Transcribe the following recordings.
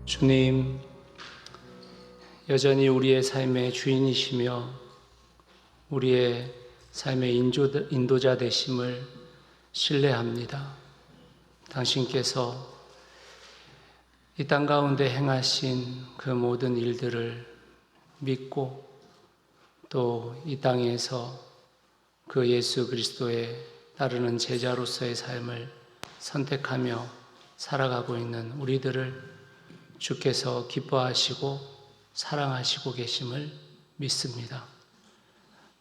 주님, 여전히 우리의 삶의 주인이시며 우리의 삶의 인도자 되심을 신뢰합니다. 당신께서 이 땅 가운데 행하신 그 모든 일들을 믿고 또 이 땅에서 그 예수 그리스도의 따르는 제자로서의 삶을 선택하며 살아가고 있는 우리들을 주께서 기뻐하시고 사랑하시고 계심을 믿습니다.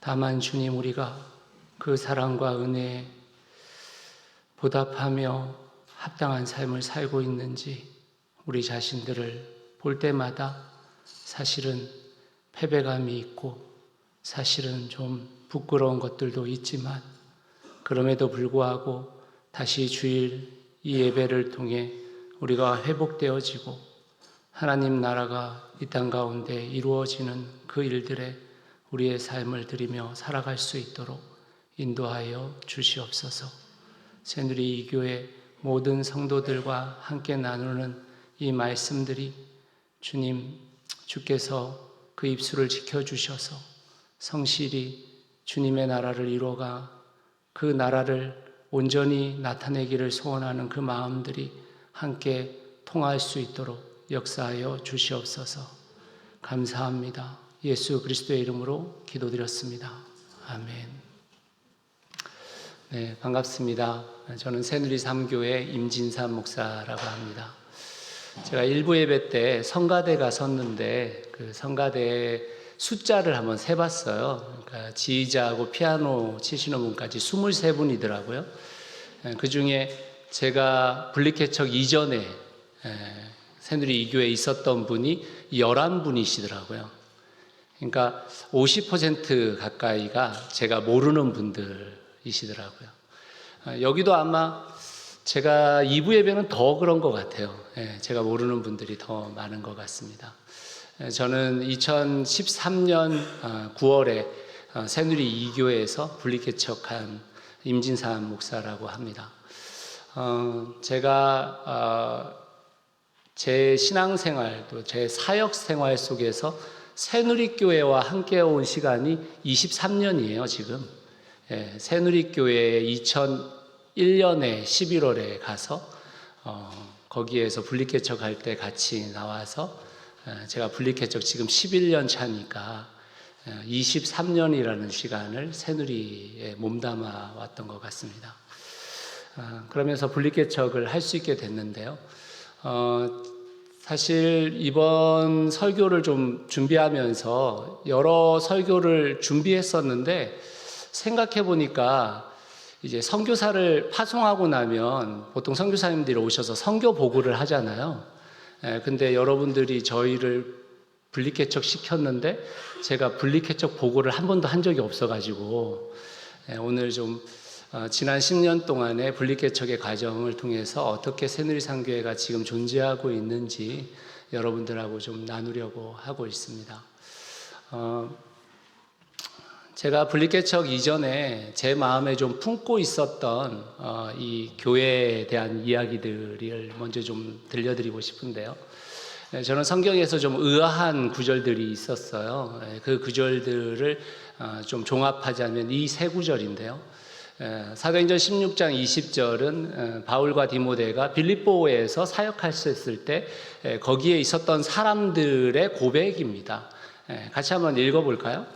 다만 주님, 우리가 그 사랑과 은혜에 보답하며 합당한 삶을 살고 있는지 우리 자신들을 볼 때마다 사실은 패배감이 있고 사실은 좀 부끄러운 것들도 있지만 그럼에도 불구하고 다시 주일 이 예배를 통해 우리가 회복되어지고 하나님 나라가 이 땅 가운데 이루어지는 그 일들에 우리의 삶을 드리며 살아갈 수 있도록 인도하여 주시옵소서. 새누리 이 교회 모든 성도들과 함께 나누는 이 말씀들이 주님, 주께서 그 입술을 지켜주셔서 성실히 주님의 나라를 이루어가 그 나라를 온전히 나타내기를 소원하는 그 마음들이 함께 통할 수 있도록 역사하여 주시옵소서. 감사합니다. 예수 그리스도의 이름으로 기도드렸습니다. 아멘. 네, 반갑습니다. 저는 새누리 3교회 임진삼 목사라고 합니다. 제가 일부 예배 때 성가대가 섰는데 그 성가대 숫자를 한번 세봤어요. 그러니까 지휘자하고 피아노 치시는 분까지 23분이더라고요. 그 중에 제가 분리개척 이전에 새누리 2교회에 있었던 분이 11분이시더라고요. 그러니까 50% 가까이가 제가 모르는 분들이시더라고요. 여기도 아마 제가 2부 예배는 더 그런 것 같아요. 제가 모르는 분들이 더 많은 것 같습니다. 저는 2013년 9월에 새누리 2교회에서 분리개척한 임진삼 목사라고 합니다. 제가 제 신앙생활 또 제 사역생활 속에서 새누리교회와 함께 온 시간이 23년이에요 지금. 새누리교회에 2001년에 11월에 가서 거기에서 분리개척할 때 같이 나와서 제가 분리개척 지금 11년 차니까 23년이라는 시간을 새누리에 몸담아 왔던 것 같습니다. 그러면서 분리개척을 할 수 있게 됐는데요. 사실 이번 설교를 좀 준비하면서 여러 설교를 준비했었는데 생각해 보니까 이제 선교사를 파송하고 나면 보통 선교사님들이 오셔서 선교 보고를 하잖아요. 근데 여러분들이 저희를 분리개척 시켰는데 제가 분리개척 보고를 한 번도 한 적이 없어가지고 오늘 좀 지난 10년 동안의 분리개척의 과정을 통해서 어떻게 새누리 3교회가 지금 존재하고 있는지 여러분들하고 좀 나누려고 하고 있습니다. 제가 분리개척 이전에 제 마음에 좀 품고 있었던 이 교회에 대한 이야기들을 먼저 좀 들려드리고 싶은데요. 저는 성경에서 좀 의아한 구절들이 있었어요. 그 구절들을 좀 종합하자면 이 세 구절인데요. 사도행전 16장 20절은 바울과 디모데가 빌립보에서 사역하셨을 때 거기에 있었던 사람들의 고백입니다. 같이 한번 읽어볼까요?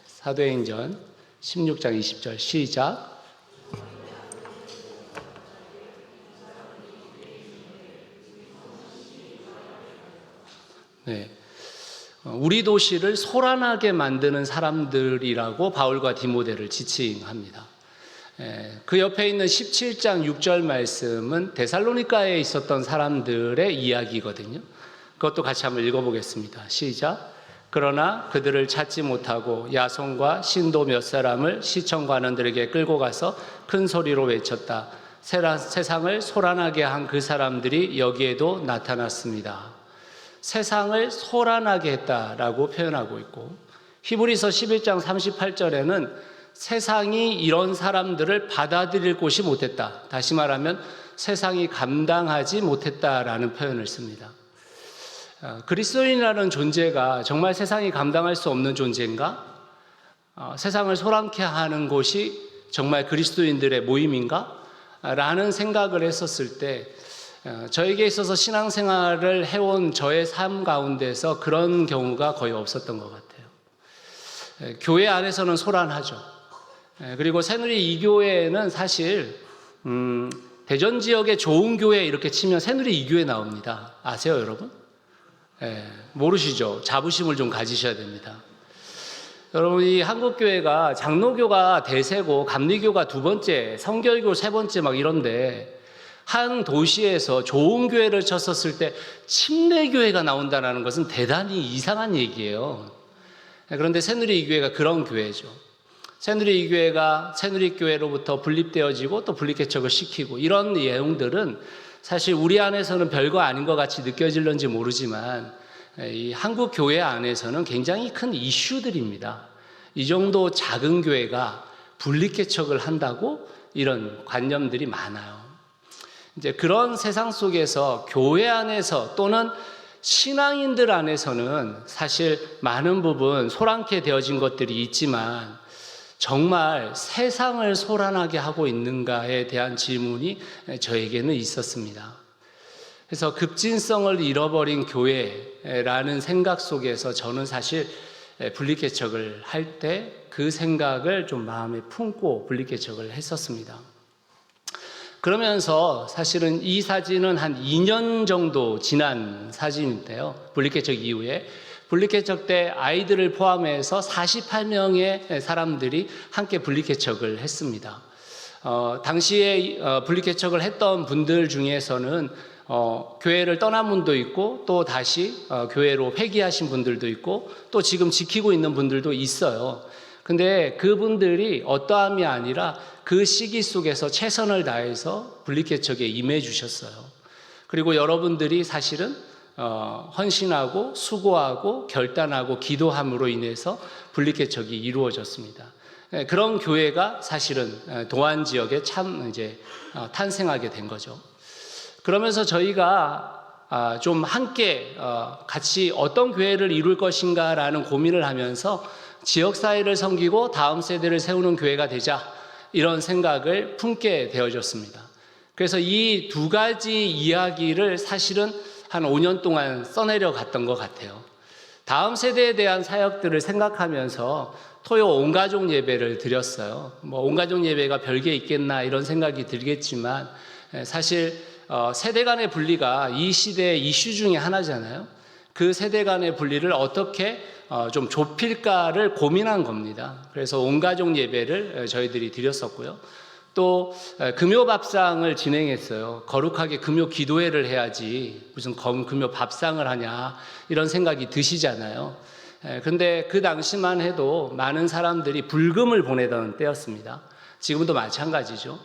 사도행전 16장 20절 시작. 네, 우리 도시를 소란하게 만드는 사람들이라고 바울과 디모데를 지칭합니다. 그 옆에 있는 17장 6절 말씀은 데살로니가에 있었던 사람들의 이야기거든요. 그것도 같이 한번 읽어보겠습니다. 시작. 그러나 그들을 찾지 못하고 야손과 신도 몇 사람을 시청 관원들에게 끌고 가서 큰 소리로 외쳤다. 세상을 소란하게 한 그 사람들이 여기에도 나타났습니다. 세상을 소란하게 했다라고 표현하고 있고, 히브리서 11장 38절에는 세상이 이런 사람들을 받아들일 곳이 못했다. 다시 말하면 세상이 감당하지 못했다라는 표현을 씁니다. 그리스도인이라는 존재가 정말 세상이 감당할 수 없는 존재인가? 세상을 소란케 하는 곳이 정말 그리스도인들의 모임인가? 라는 생각을 했었을 때 저에게 있어서 신앙생활을 해온 저의 삶 가운데서 그런 경우가 거의 없었던 것 같아요. 교회 안에서는 소란하죠. 그리고 새누리 2교회는 사실 대전 지역의 좋은 교회 이렇게 치면 새누리 2교회 나옵니다. 아세요, 여러분? 모르시죠? 자부심을 좀 가지셔야 됩니다. 여러분, 이 한국교회가 장로교가 대세고 감리교가 두 번째, 성결교 세 번째 막 이런데 한 도시에서 좋은 교회를 쳤었을 때 침례교회가 나온다는 것은 대단히 이상한 얘기예요. 그런데 새누리 2교회가 그런 교회죠. 새누리 2교회가 새누리교회로부터 분립되어지고 또 분립개척을 시키고 이런 내용들은 사실 우리 안에서는 별거 아닌 것 같이 느껴질는지 모르지만 이 한국 교회 안에서는 굉장히 큰 이슈들입니다. 이 정도 작은 교회가 분립개척을 한다고 이런 관념들이 많아요. 이제 그런 세상 속에서 교회 안에서 또는 신앙인들 안에서는 사실 많은 부분 소란케 되어진 것들이 있지만 정말 세상을 소란하게 하고 있는가에 대한 질문이 저에게는 있었습니다. 그래서 급진성을 잃어버린 교회라는 생각 속에서 저는 사실 분립개척을 할 때 그 생각을 좀 마음에 품고 분립개척을 했었습니다. 그러면서 사실은 이 사진은 한 2년 정도 지난 사진인데요. 분립개척 이후에. 분립개척 때 아이들을 포함해서 48명의 사람들이 함께 분립개척을 했습니다. 당시에 분립개척을 했던 분들 중에서는 교회를 떠난 분도 있고 또 다시 교회로 회귀하신 분들도 있고 또 지금 지키고 있는 분들도 있어요. 근데 그분들이 어떠함이 아니라 그 시기 속에서 최선을 다해서 분립개척에 임해 주셨어요. 그리고 여러분들이 사실은 헌신하고 수고하고 결단하고 기도함으로 인해서 분립개척이 이루어졌습니다. 그런 교회가 사실은 도안 지역에 참 이제 탄생하게 된 거죠. 그러면서 저희가 좀 함께 같이 어떤 교회를 이룰 것인가라는 고민을 하면서 지역사회를 섬기고 다음 세대를 세우는 교회가 되자 이런 생각을 품게 되어졌습니다. 그래서 이 두 가지 이야기를 사실은 한 5년 동안 써내려 갔던 것 같아요. 다음 세대에 대한 사역들을 생각하면서 토요 온가족 예배를 드렸어요. 온가족 예배가 별게 있겠나 이런 생각이 들겠지만 사실 세대 간의 분리가 이 시대의 이슈 중에 하나잖아요. 그 세대 간의 분리를 어떻게 좀 좁힐까를 고민한 겁니다. 그래서 온가족 예배를 저희들이 드렸었고요. 또 금요 밥상을 진행했어요. 거룩하게 금요 기도회를 해야지 무슨 금요 밥상을 하냐 이런 생각이 드시잖아요. 그런데 그 당시만 해도 많은 사람들이 불금을 보내던 때였습니다. 지금도 마찬가지죠.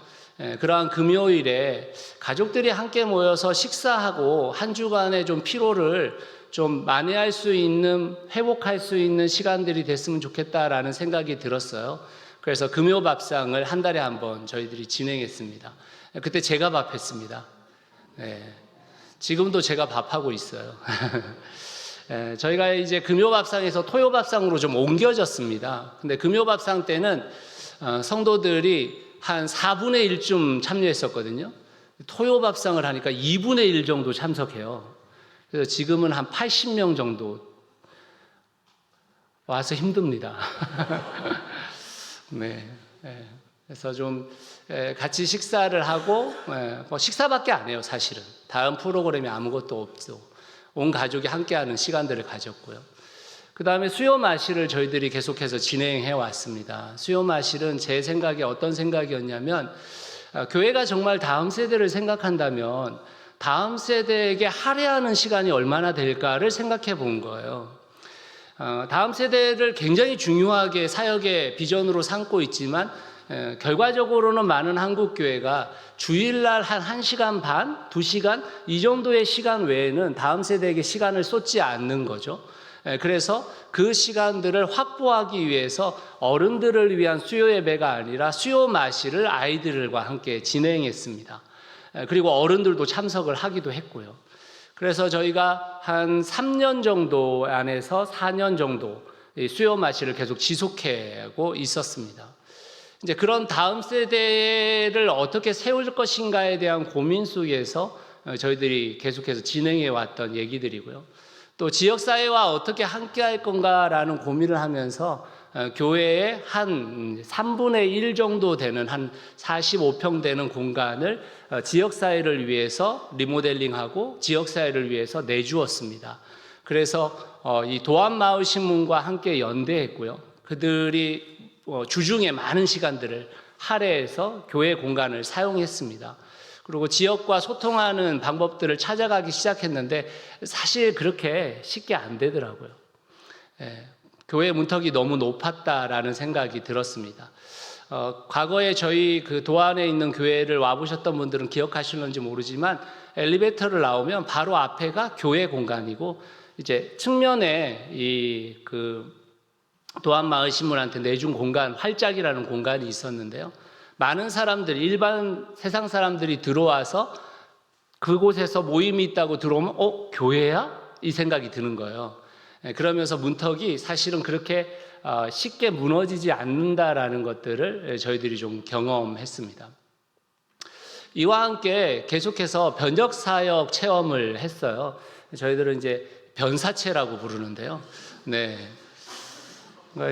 그러한 금요일에 가족들이 함께 모여서 식사하고 한 주간의 좀 피로를 좀 만회할 수 있는, 회복할 수 있는 시간들이 됐으면 좋겠다라는 생각이 들었어요. 그래서 금요 밥상을 한 달에 한 번 저희들이 진행했습니다. 그때 제가 밥했습니다. 지금도 제가 밥하고 있어요. 저희가 이제 금요 밥상에서 토요 밥상으로 좀 옮겨졌습니다. 근데 금요 밥상 때는 성도들이 한 4분의 1쯤 참여했었거든요. 토요 밥상을 하니까 2분의 1 정도 참석해요. 그래서 지금은 한 80명 정도 와서 힘듭니다. 네. 그래서 좀 같이 식사를 하고 식사밖에 안 해요, 사실은. 다음 프로그램이 아무것도 없죠. 온 가족이 함께하는 시간들을 가졌고요. 그 다음에 수요 마실을 저희들이 계속해서 진행해 왔습니다. 수요 마실은 제 생각에 어떤 생각이었냐면 교회가 정말 다음 세대를 생각한다면 다음 세대에게 할애하는 시간이 얼마나 될까를 생각해 본 거예요. 다음 세대를 굉장히 중요하게 사역의 비전으로 삼고 있지만 결과적으로는 많은 한국 교회가 주일날 한 1시간 반, 2시간 이 정도의 시간 외에는 다음 세대에게 시간을 쏟지 않는 거죠. 그래서 그 시간들을 확보하기 위해서 어른들을 위한 수요 예배가 아니라 수요 마실을 아이들과 함께 진행했습니다. 그리고 어른들도 참석을 하기도 했고요. 그래서 저희가 한 3년 정도 안에서 4년 정도 수요 마실을 계속 지속하고 있었습니다. 이제 그런 다음 세대를 어떻게 세울 것인가에 대한 고민 속에서 저희들이 계속해서 진행해 왔던 얘기들이고요. 또 지역사회와 어떻게 함께 할 건가라는 고민을 하면서 교회의 한 3분의 1 정도 되는 한 45평 되는 공간을 지역사회를 위해서 리모델링하고 지역사회를 위해서 내주었습니다. 그래서 이 도안마을신문과 함께 연대했고요. 그들이 주중에 많은 시간들을 할애해서 교회 공간을 사용했습니다. 그리고 지역과 소통하는 방법들을 찾아가기 시작했는데 사실 그렇게 쉽게 안 되더라고요. 교회 문턱이 너무 높았다라는 생각이 들었습니다. 과거에 저희 그 도안에 있는 교회를 와보셨던 분들은 기억하실는지 모르지만 엘리베이터를 나오면 바로 앞에가 교회 공간이고 이제 측면에 이 그 도안마을신문한테 내준 공간, 활짝이라는 공간이 있었는데요. 많은 사람들, 일반 세상 사람들이 들어와서 그곳에서 모임이 있다고 들어오면 교회야? 이 생각이 드는 거예요. 그러면서 문턱이 사실은 그렇게 쉽게 무너지지 않는다라는 것들을 저희들이 좀 경험했습니다. 이와 함께 계속해서 변역사역 체험을 했어요. 저희들은 이제 변사체라고 부르는데요. 네.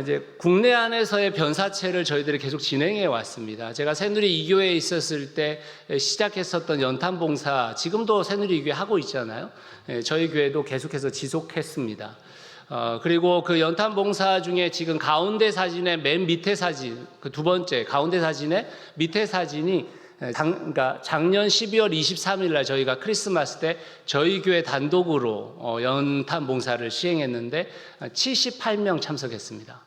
이제 국내 안에서의 변사체를 저희들이 계속 진행해 왔습니다. 제가 새누리 이교회에 있었을 때 시작했었던 연탄봉사, 지금도 새누리 이교회 하고 있잖아요. 저희 교회도 계속해서 지속했습니다. 그리고 그 연탄봉사 중에 지금 가운데 사진의 맨 밑에 사진, 그 두 번째 가운데 사진의 밑에 사진이 그러니까 작년 12월 23일 날 저희가 크리스마스 때 저희 교회 단독으로 연탄 봉사를 시행했는데 78명 참석했습니다.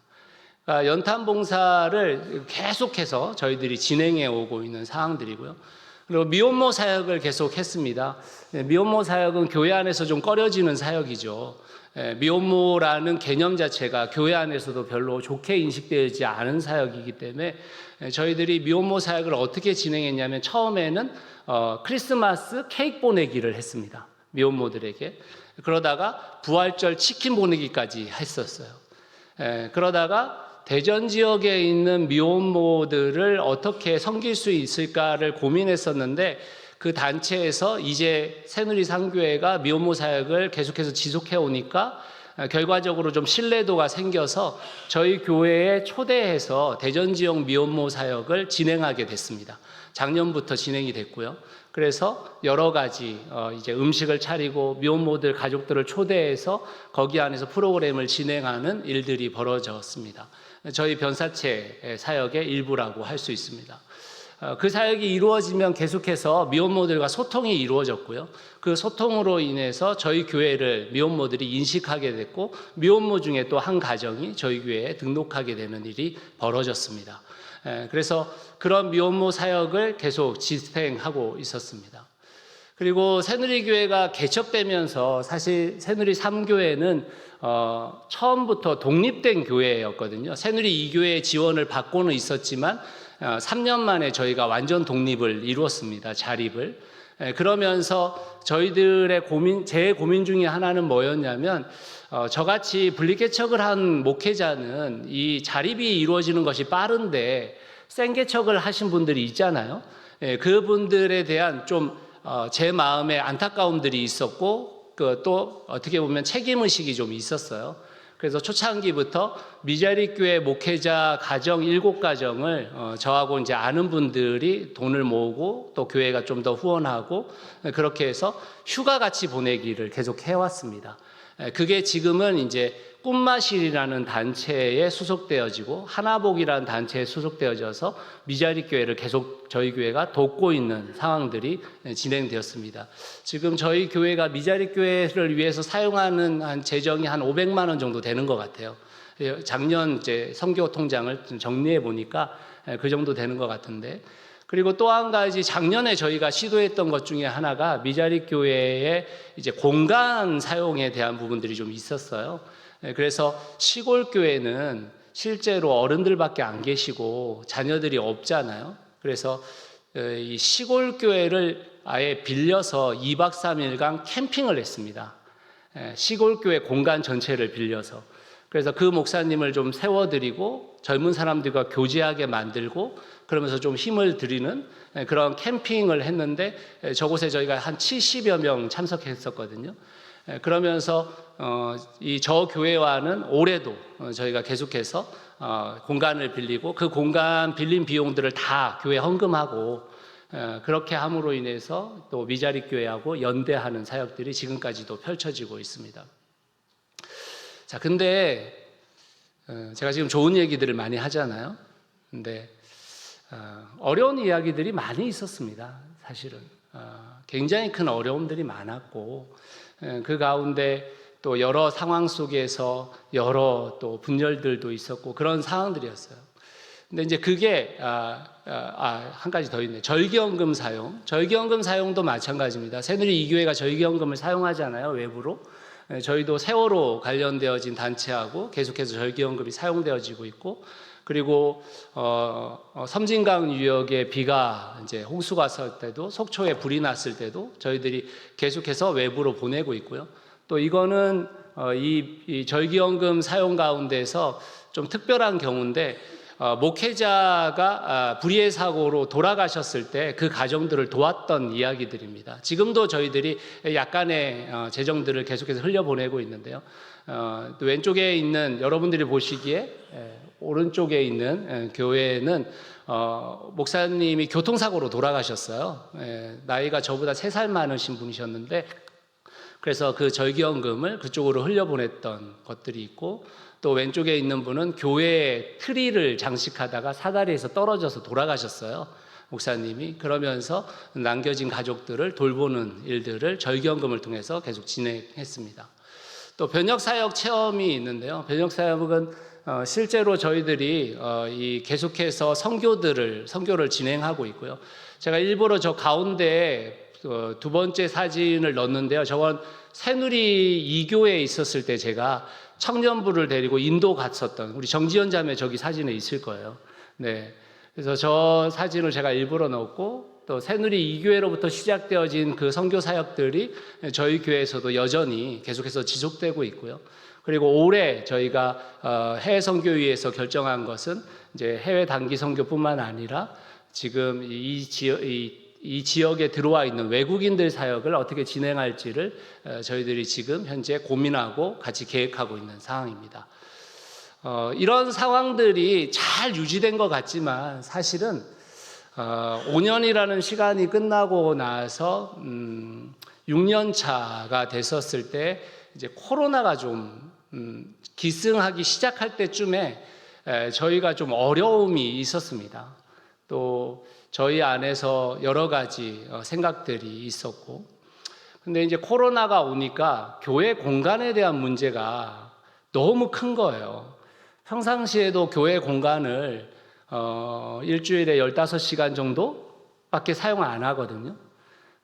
그러니까 연탄 봉사를 계속해서 저희들이 진행해 오고 있는 상황들이고요. 그리고 미혼모 사역을 계속했습니다. 미혼모 사역은 교회 안에서 좀 꺼려지는 사역이죠. 미혼모라는 개념 자체가 교회 안에서도 별로 좋게 인식되지 않은 사역이기 때문에 저희들이 미혼모 사역을 어떻게 진행했냐면 처음에는 크리스마스 케이크 보내기를 했습니다. 미혼모들에게. 그러다가 부활절 치킨 보내기까지 했었어요. 그러다가 대전 지역에 있는 미혼모들을 어떻게 섬길 수 있을까를 고민했었는데 그 단체에서 이제 새누리 상교회가 미혼모 사역을 계속해서 지속해 오니까 결과적으로 좀 신뢰도가 생겨서 저희 교회에 초대해서 대전 지역 미혼모 사역을 진행하게 됐습니다. 작년부터 진행이 됐고요. 그래서 여러 가지 이제 음식을 차리고 미혼모들 가족들을 초대해서 거기 안에서 프로그램을 진행하는 일들이 벌어졌습니다. 저희 변사체 사역의 일부라고 할 수 있습니다. 그 사역이 이루어지면 계속해서 미혼모들과 소통이 이루어졌고요. 그 소통으로 인해서 저희 교회를 미혼모들이 인식하게 됐고 미혼모 중에 또 한 가정이 저희 교회에 등록하게 되는 일이 벌어졌습니다. 그래서 그런 미혼모 사역을 계속 집행하고 있었습니다. 그리고 새누리교회가 개척되면서 사실 새누리 3교회는 처음부터 독립된 교회였거든요. 새누리 2교회의 지원을 받고는 있었지만 3년 만에 저희가 완전 독립을 이루었습니다. 자립을. 그러면서 저희들의 제 고민 중에 하나는 뭐였냐면 저같이 분리개척을 한 목회자는 이 자립이 이루어지는 것이 빠른데 생개척을 하신 분들이 있잖아요. 그분들에 대한 좀 제 마음에 안타까움들이 있었고 또 어떻게 보면 책임의식이 좀 있었어요. 그래서 초창기부터 미자립교회 목회자 가정 7가정을 저하고 이제 아는 분들이 돈을 모으고 또 교회가 좀 더 후원하고 그렇게 해서 휴가같이 보내기를 계속 해왔습니다. 그게 지금은 이제 꿈마실이라는 단체에 수속되어지고 하나복이라는 단체에 수속되어져서 미자립교회를 계속 저희 교회가 돕고 있는 상황들이 진행되었습니다. 지금 저희 교회가 미자립교회를 위해서 사용하는 한 재정이 한 500만 원 정도 되는 것 같아요. 작년 이제 선교 통장을 정리해 보니까 그 정도 되는 것 같은데. 그리고 또 한 가지 작년에 저희가 시도했던 것 중에 하나가 미자립교회의 이제 공간 사용에 대한 부분들이 좀 있었어요. 그래서 시골교회는 실제로 어른들밖에 안 계시고 자녀들이 없잖아요. 그래서 이 시골교회를 아예 빌려서 2박 3일간 캠핑을 했습니다. 시골교회 공간 전체를 빌려서. 그래서 그 목사님을 좀 세워드리고 젊은 사람들과 교제하게 만들고 그러면서 좀 힘을 드리는 그런 캠핑을 했는데 저곳에 저희가 한 70여 명 참석했었거든요. 그러면서 이 저 교회와는 올해도 저희가 계속해서 공간을 빌리고 그 공간 빌린 비용들을 다 교회 헌금하고 그렇게 함으로 인해서 또 미자리 교회하고 연대하는 사역들이 지금까지도 펼쳐지고 있습니다. 자, 근데 제가 지금 좋은 얘기들을 많이 하잖아요. 근데 어려운 이야기들이 많이 있었습니다. 사실은 굉장히 큰 어려움들이 많았고 그 가운데 또 여러 상황 속에서 여러 또 분열들도 있었고 그런 상황들이었어요. 근데 이제 그게 한 가지 더 있네. 절기연금 사용. 절기연금 사용도 마찬가지입니다. 새누리 이교회가 절기연금을 사용하잖아요, 외부로. 저희도 세월호 관련되어진 단체하고 계속해서 절기연금이 사용되어지고 있고, 그리고 섬진강 유역에 비가 이제 홍수가 왔을 때도, 속초에 불이 났을 때도 저희들이 계속해서 외부로 보내고 있고요. 또 이거는 이 절기연금 사용 가운데서 좀 특별한 경우인데, 목회자가 불의의 사고로 돌아가셨을 때 그 가정들을 도왔던 이야기들입니다. 지금도 저희들이 약간의 재정들을 계속해서 흘려보내고 있는데요. 또 왼쪽에 있는 여러분들이 보시기에 오른쪽에 있는 교회는 목사님이 교통사고로 돌아가셨어요. 나이가 저보다 3살 많으신 분이셨는데 그래서 그 절기연금을 그쪽으로 흘려보냈던 것들이 있고, 또 왼쪽에 있는 분은 교회 트리를 장식하다가 사다리에서 떨어져서 돌아가셨어요, 목사님이. 그러면서 남겨진 가족들을 돌보는 일들을 절기연금을 통해서 계속 진행했습니다. 또 변역사역 체험이 있는데요. 변역사역은 실제로 저희들이 계속해서 선교를 진행하고 있고요. 제가 일부러 저 가운데에 두 번째 사진을 넣었는데요. 저건 새누리 이교회에 있었을 때 제가 청년부를 데리고 인도 갔었던, 우리 정지현 자매 저기 사진에 있을 거예요. 네. 그래서 저 사진을 제가 일부러 넣었고, 또 새누리 이교회로부터 시작되어진 그 선교 사역들이 저희 교회에서도 여전히 계속해서 지속되고 있고요. 그리고 올해 저희가 해외 선교위에서 결정한 것은 이제 해외 단기 선교뿐만 아니라 지금 이 지역에 들어와 있는 외국인들 사역을 어떻게 진행할지를 저희들이 지금 현재 고민하고 같이 계획하고 있는 상황입니다. 이런 상황들이 잘 유지된 것 같지만 사실은 5년이라는 시간이 끝나고 나서 6년 차가 됐었을 때 이제 코로나가 좀 기승하기 시작할 때쯤에 저희가 좀 어려움이 있었습니다. 또 저희 안에서 여러 가지 생각들이 있었고, 근데 이제 코로나가 오니까 교회 공간에 대한 문제가 너무 큰 거예요. 평상시에도 교회 공간을 일주일에 15시간 정도밖에 사용 안 하거든요.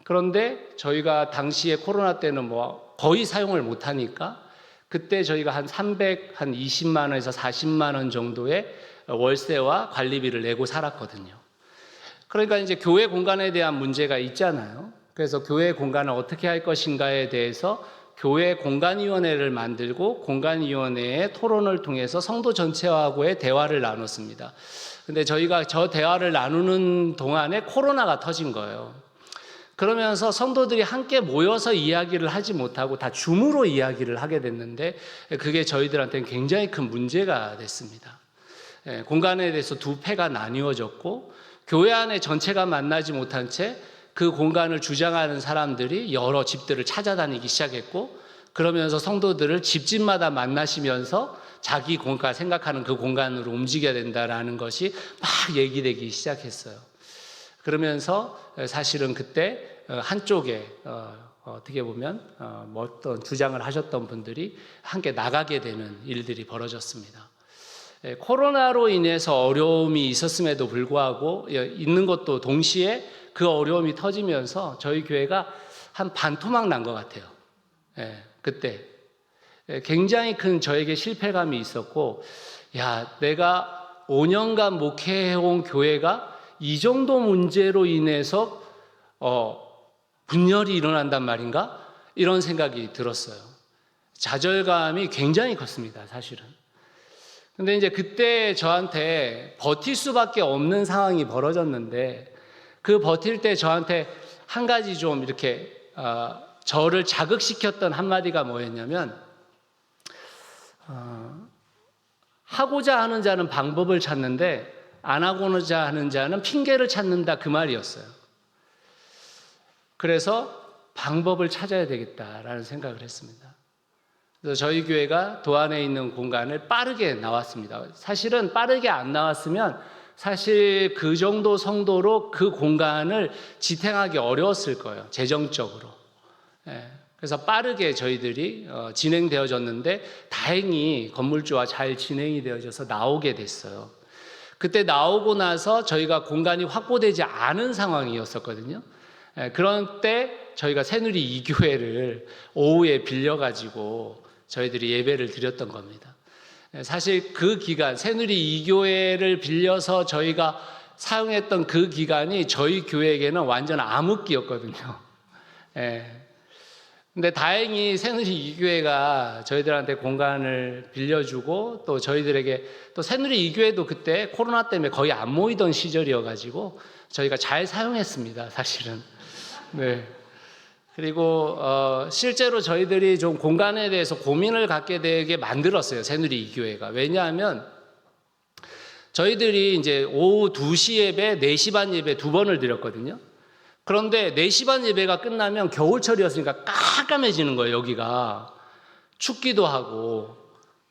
그런데 저희가 당시에 코로나 때는 뭐 거의 사용을 못 하니까 그때 저희가 한 20만 원에서 40만 원 정도의 월세와 관리비를 내고 살았거든요. 그러니까 이제 교회 공간에 대한 문제가 있잖아요. 그래서 교회 공간을 어떻게 할 것인가에 대해서 교회 공간위원회를 만들고 공간위원회의 토론을 통해서 성도 전체하고의 대화를 나눴습니다. 근데 저희가 저 대화를 나누는 동안에 코로나가 터진 거예요. 그러면서 성도들이 함께 모여서 이야기를 하지 못하고 다 줌으로 이야기를 하게 됐는데 그게 저희들한테는 굉장히 큰 문제가 됐습니다. 공간에 대해서 두 패가 나뉘어졌고, 교회 안에 전체가 만나지 못한 채 그 공간을 주장하는 사람들이 여러 집들을 찾아다니기 시작했고, 그러면서 성도들을 집집마다 만나시면서 자기 공간, 생각하는 그 공간으로 움직여야 된다라는 것이 막 얘기되기 시작했어요. 그러면서 사실은 그때 한쪽에 어떻게 보면 어떤 주장을 하셨던 분들이 함께 나가게 되는 일들이 벌어졌습니다. 코로나로 인해서 어려움이 있었음에도 불구하고 있는 것도 동시에 그 어려움이 터지면서 저희 교회가 한 반토막 난 것 같아요. 그때 굉장히 큰 저에게 실패감이 있었고, 야, 내가 5년간 목회해온 교회가 이 정도 문제로 인해서 분열이 일어난단 말인가? 이런 생각이 들었어요. 좌절감이 굉장히 컸습니다, 사실은. 근데 이제 그때 저한테 버틸 수밖에 없는 상황이 벌어졌는데, 그 버틸 때 저한테 한 가지 좀 이렇게 저를 자극시켰던 한마디가 뭐였냐면, 하고자 하는 자는 방법을 찾는데 안 하고자 하는 자는 핑계를 찾는다, 그 말이었어요. 그래서 방법을 찾아야 되겠다라는 생각을 했습니다. 그래서 저희 교회가 도안에 있는 공간을 빠르게 나왔습니다. 사실은 빠르게 안 나왔으면 사실 그 정도 성도로 그 공간을 지탱하기 어려웠을 거예요, 재정적으로. 그래서 빠르게 저희들이 진행되어졌는데 다행히 건물주와 잘 진행이 되어져서 나오게 됐어요. 그때 나오고 나서 저희가 공간이 확보되지 않은 상황이었었거든요. 그런 때 저희가 새누리 2교회를 오후에 빌려가지고 저희들이 예배를 드렸던 겁니다. 사실 그 기간, 새누리 2교회를 빌려서 저희가 사용했던 그 기간이 저희 교회에게는 완전 암흑기였거든요. 근데 다행히 새누리 2교회가 저희들한테 공간을 빌려주고 또 저희들에게 또 새누리 2교회도 그때 코로나 때문에 거의 안 모이던 시절이어가지고 저희가 잘 사용했습니다, 사실은. 네. 그리고 실제로 저희들이 좀 공간에 대해서 고민을 갖게 되게 만들었어요, 새누리 2교회가. 왜냐하면 저희들이 이제 오후 2시 예배, 4시 반 예배 두 번을 드렸거든요. 그런데 4시 반 예배가 끝나면 겨울철이었으니까 깜깜해지는 거예요, 여기가. 춥기도 하고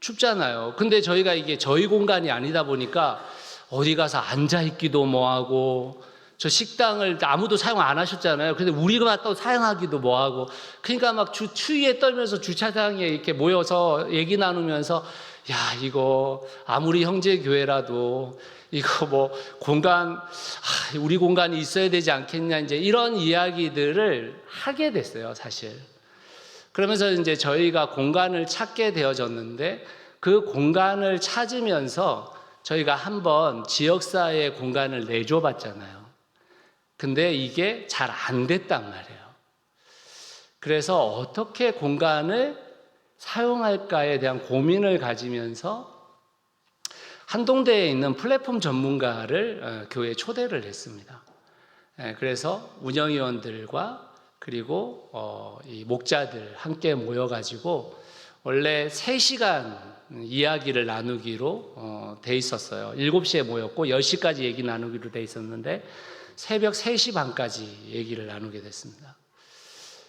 춥잖아요. 근데 저희가 이게 저희 공간이 아니다 보니까 어디 가서 앉아있기도 뭐하고, 저 식당을 아무도 사용 안 하셨잖아요. 근데 우리가 또 사용하기도 뭐하고, 그러니까 막 추위에 떨면서 주차장에 이렇게 모여서 얘기 나누면서, 야, 이거 아무리 형제 교회라도 이거 뭐 공간, 우리 공간이 있어야 되지 않겠냐, 이제 이런 이야기들을 하게 됐어요, 사실. 그러면서 이제 저희가 공간을 찾게 되어졌는데, 그 공간을 찾으면서 저희가 한번 지역사회에 공간을 내줘 봤잖아요. 근데 이게 잘 안 됐단 말이에요. 그래서 어떻게 공간을 사용할까에 대한 고민을 가지면서 한동대에 있는 플랫폼 전문가를 교회에 초대를 했습니다. 그래서 운영위원들과 그리고 이 목자들 함께 모여가지고 원래 3시간 이야기를 나누기로 돼 있었어요. 7시에 모였고 10시까지 얘기 나누기로 돼 있었는데 새벽 3시 반까지 얘기를 나누게 됐습니다.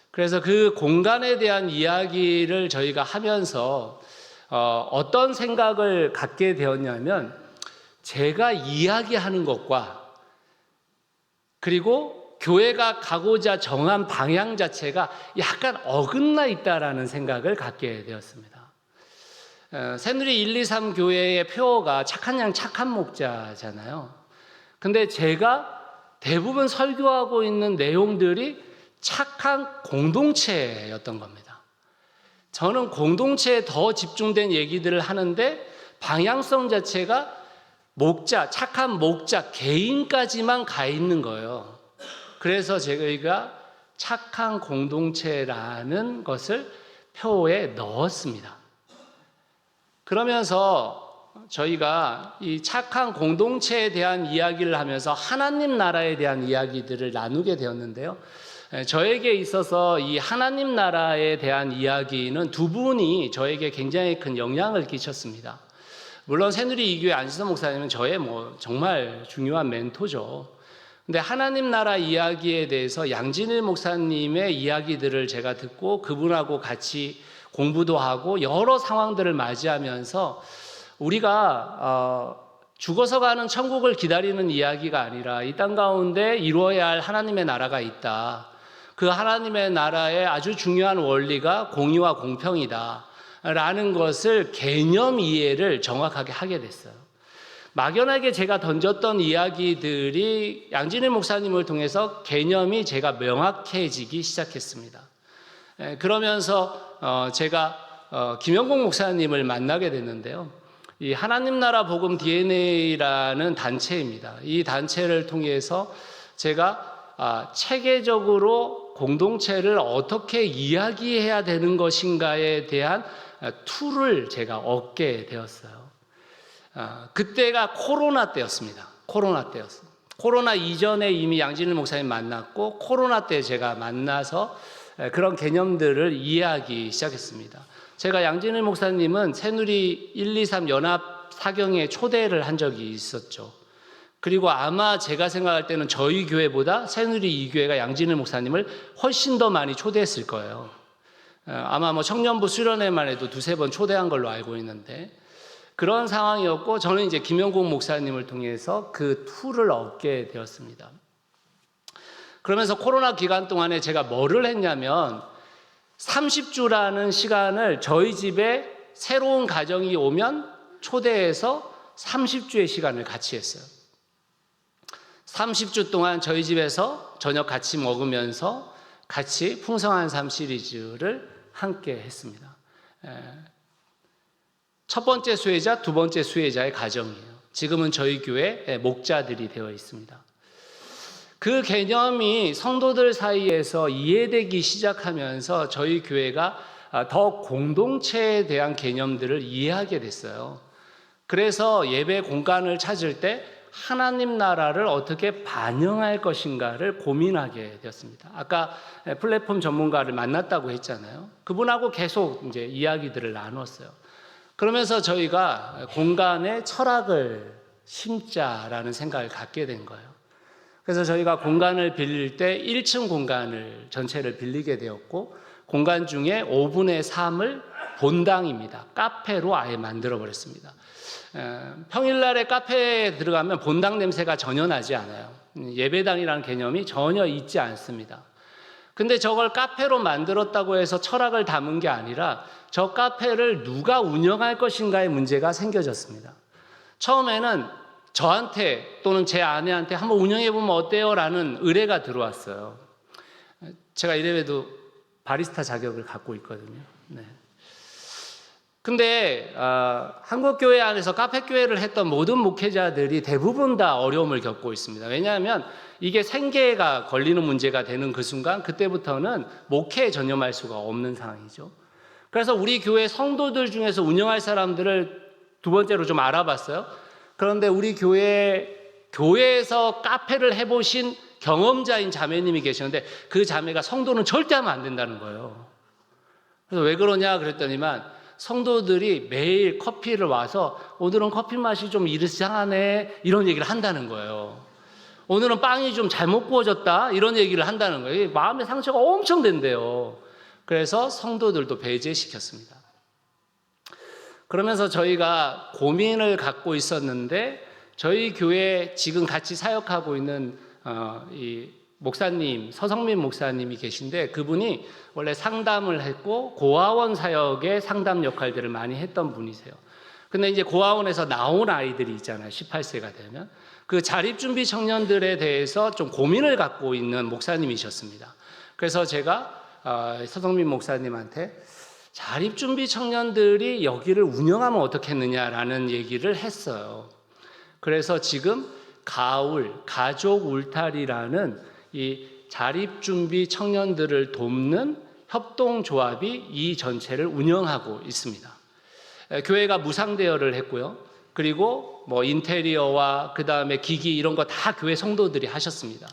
그래서 그 공간에 대한 이야기를 저희가 하면서 어떤 생각을 갖게 되었냐면, 제가 이야기하는 것과 그리고 교회가 가고자 정한 방향 자체가 약간 어긋나 있다라는 생각을 갖게 되었습니다. 새누리 1, 2, 3 교회의 표어가 착한 양 착한 목자잖아요. 근데 제가 대부분 설교하고 있는 내용들이 착한 공동체였던 겁니다. 저는 공동체에 더 집중된 얘기들을 하는데 방향성 자체가 목자, 착한 목자, 개인까지만 가 있는 거예요. 그래서 저희가 착한 공동체라는 것을 표어에 넣었습니다. 그러면서 저희가 이 착한 공동체에 대한 이야기를 하면서 하나님 나라에 대한 이야기들을 나누게 되었는데요. 저에게 있어서 이 하나님 나라에 대한 이야기는 두 분이 저에게 굉장히 큰 영향을 끼쳤습니다. 물론 새누리 2교회 안시선 목사님은 저의 정말 중요한 멘토죠. 근데 하나님 나라 이야기에 대해서 양진일 목사님의 이야기들을 제가 듣고 그분하고 같이 공부도 하고 여러 상황들을 맞이하면서 우리가 죽어서 가는 천국을 기다리는 이야기가 아니라 이 땅 가운데 이루어야 할 하나님의 나라가 있다. 그 하나님의 나라의 아주 중요한 원리가 공의와 공평이다 라는 것을 개념 이해를 정확하게 하게 됐어요. 막연하게 제가 던졌던 이야기들이 양진일 목사님을 통해서 개념이 제가 명확해지기 시작했습니다. 그러면서 제가 김영공 목사님을 만나게 됐는데요. 이 하나님 나라 복음 DNA라는 단체입니다. 이 단체를 통해서 제가 체계적으로 공동체를 어떻게 이야기해야 되는 것인가에 대한 툴을 제가 얻게 되었어요. 그때가 코로나 때였습니다. 코로나 때였어요. 코로나 이전에 이미 양진일 목사님 만났고 코로나 때 제가 만나서 그런 개념들을 이해하기 시작했습니다. 제가 양진일 목사님은 새누리 1, 2, 3 연합 사경에 초대를 한 적이 있었죠. 그리고 아마 제가 생각할 때는 저희 교회보다 새누리 2교회가 양진일 목사님을 훨씬 더 많이 초대했을 거예요. 아마 뭐 청년부 수련회만 해도 2-3번 초대한 걸로 알고 있는데 그런 상황이었고 저는 이제 김영국 목사님을 통해서 그 툴을 얻게 되었습니다. 그러면서 코로나 기간 동안에 제가 뭐를 했냐면 30주라는 시간을 저희 집에 새로운 가정이 오면 초대해서 30주의 시간을 같이 했어요. 30주 동안 저희 집에서 저녁 같이 먹으면서 같이 풍성한 삶 시리즈를 함께 했습니다. 첫 번째 수혜자, 두 번째 수혜자의 가정이에요. 지금은 저희 교회 목자들이 되어 있습니다. 그 개념이 성도들 사이에서 이해되기 시작하면서 저희 교회가 더 공동체에 대한 개념들을 이해하게 됐어요. 그래서 예배 공간을 찾을 때 하나님 나라를 어떻게 반영할 것인가를 고민하게 되었습니다. 아까 플랫폼 전문가를 만났다고 했잖아요. 그분하고 계속 이제 이야기들을 나눴어요. 그러면서 저희가 공간에 철학을 심자라는 생각을 갖게 된 거예요. 그래서 저희가 공간을 빌릴 때 1층 공간을 전체를 빌리게 되었고 공간 중에 5분의 3을 본당입니다. 카페로 아예 만들어 버렸습니다. 평일날에 카페에 들어가면 본당 냄새가 전혀 나지 않아요. 예배당이라는 개념이 전혀 있지 않습니다. 근데 저걸 카페로 만들었다고 해서 철학을 담은 게 아니라 저 카페를 누가 운영할 것인가의 문제가 생겨졌습니다. 처음에는 저한테 또는 제 아내한테 한번 운영해보면 어때요? 라는 의뢰가 들어왔어요. 제가 이래봬도 바리스타 자격을 갖고 있거든요. 네. 근데 한국교회 안에서 카페교회를 했던 모든 목회자들이 대부분 다 어려움을 겪고 있습니다. 왜냐하면 이게 생계가 걸리는 문제가 되는 그 순간 그때부터는 목회에 전념할 수가 없는 상황이죠. 그래서 우리 교회 성도들 중에서 운영할 사람들을 두 번째로 좀 알아봤어요. 그런데 우리 교회에서 카페를 해보신 경험자인 자매님이 계시는데 그 자매가 성도는 절대 하면 안 된다는 거예요. 그래서 왜 그러냐 그랬더니만 성도들이 매일 커피를 와서 오늘은 커피 맛이 좀 이상하네 이런 얘기를 한다는 거예요. 오늘은 빵이 좀 잘못 구워졌다 이런 얘기를 한다는 거예요. 마음의 상처가 엄청 된대요. 그래서 성도들도 배제시켰습니다. 그러면서 저희가 고민을 갖고 있었는데 저희 교회에 지금 같이 사역하고 있는 이 목사님, 서성민 목사님이 계신데 그분이 원래 상담을 했고 고아원 사역의 상담 역할들을 많이 했던 분이세요. 근데 이제 고아원에서 나온 아이들이 있잖아요. 18세가 되면. 그 자립준비 청년들에 대해서 좀 고민을 갖고 있는 목사님이셨습니다. 그래서 제가 서성민 목사님한테 자립준비 청년들이 여기를 운영하면 어떻겠느냐라는 얘기를 했어요. 그래서 지금 가족 울타리라는 이 자립준비 청년들을 돕는 협동조합이 이 전체를 운영하고 있습니다. 교회가 무상대여를 했고요. 그리고 뭐 인테리어와 그 다음에 기기 이런 거 다 교회 성도들이 하셨습니다.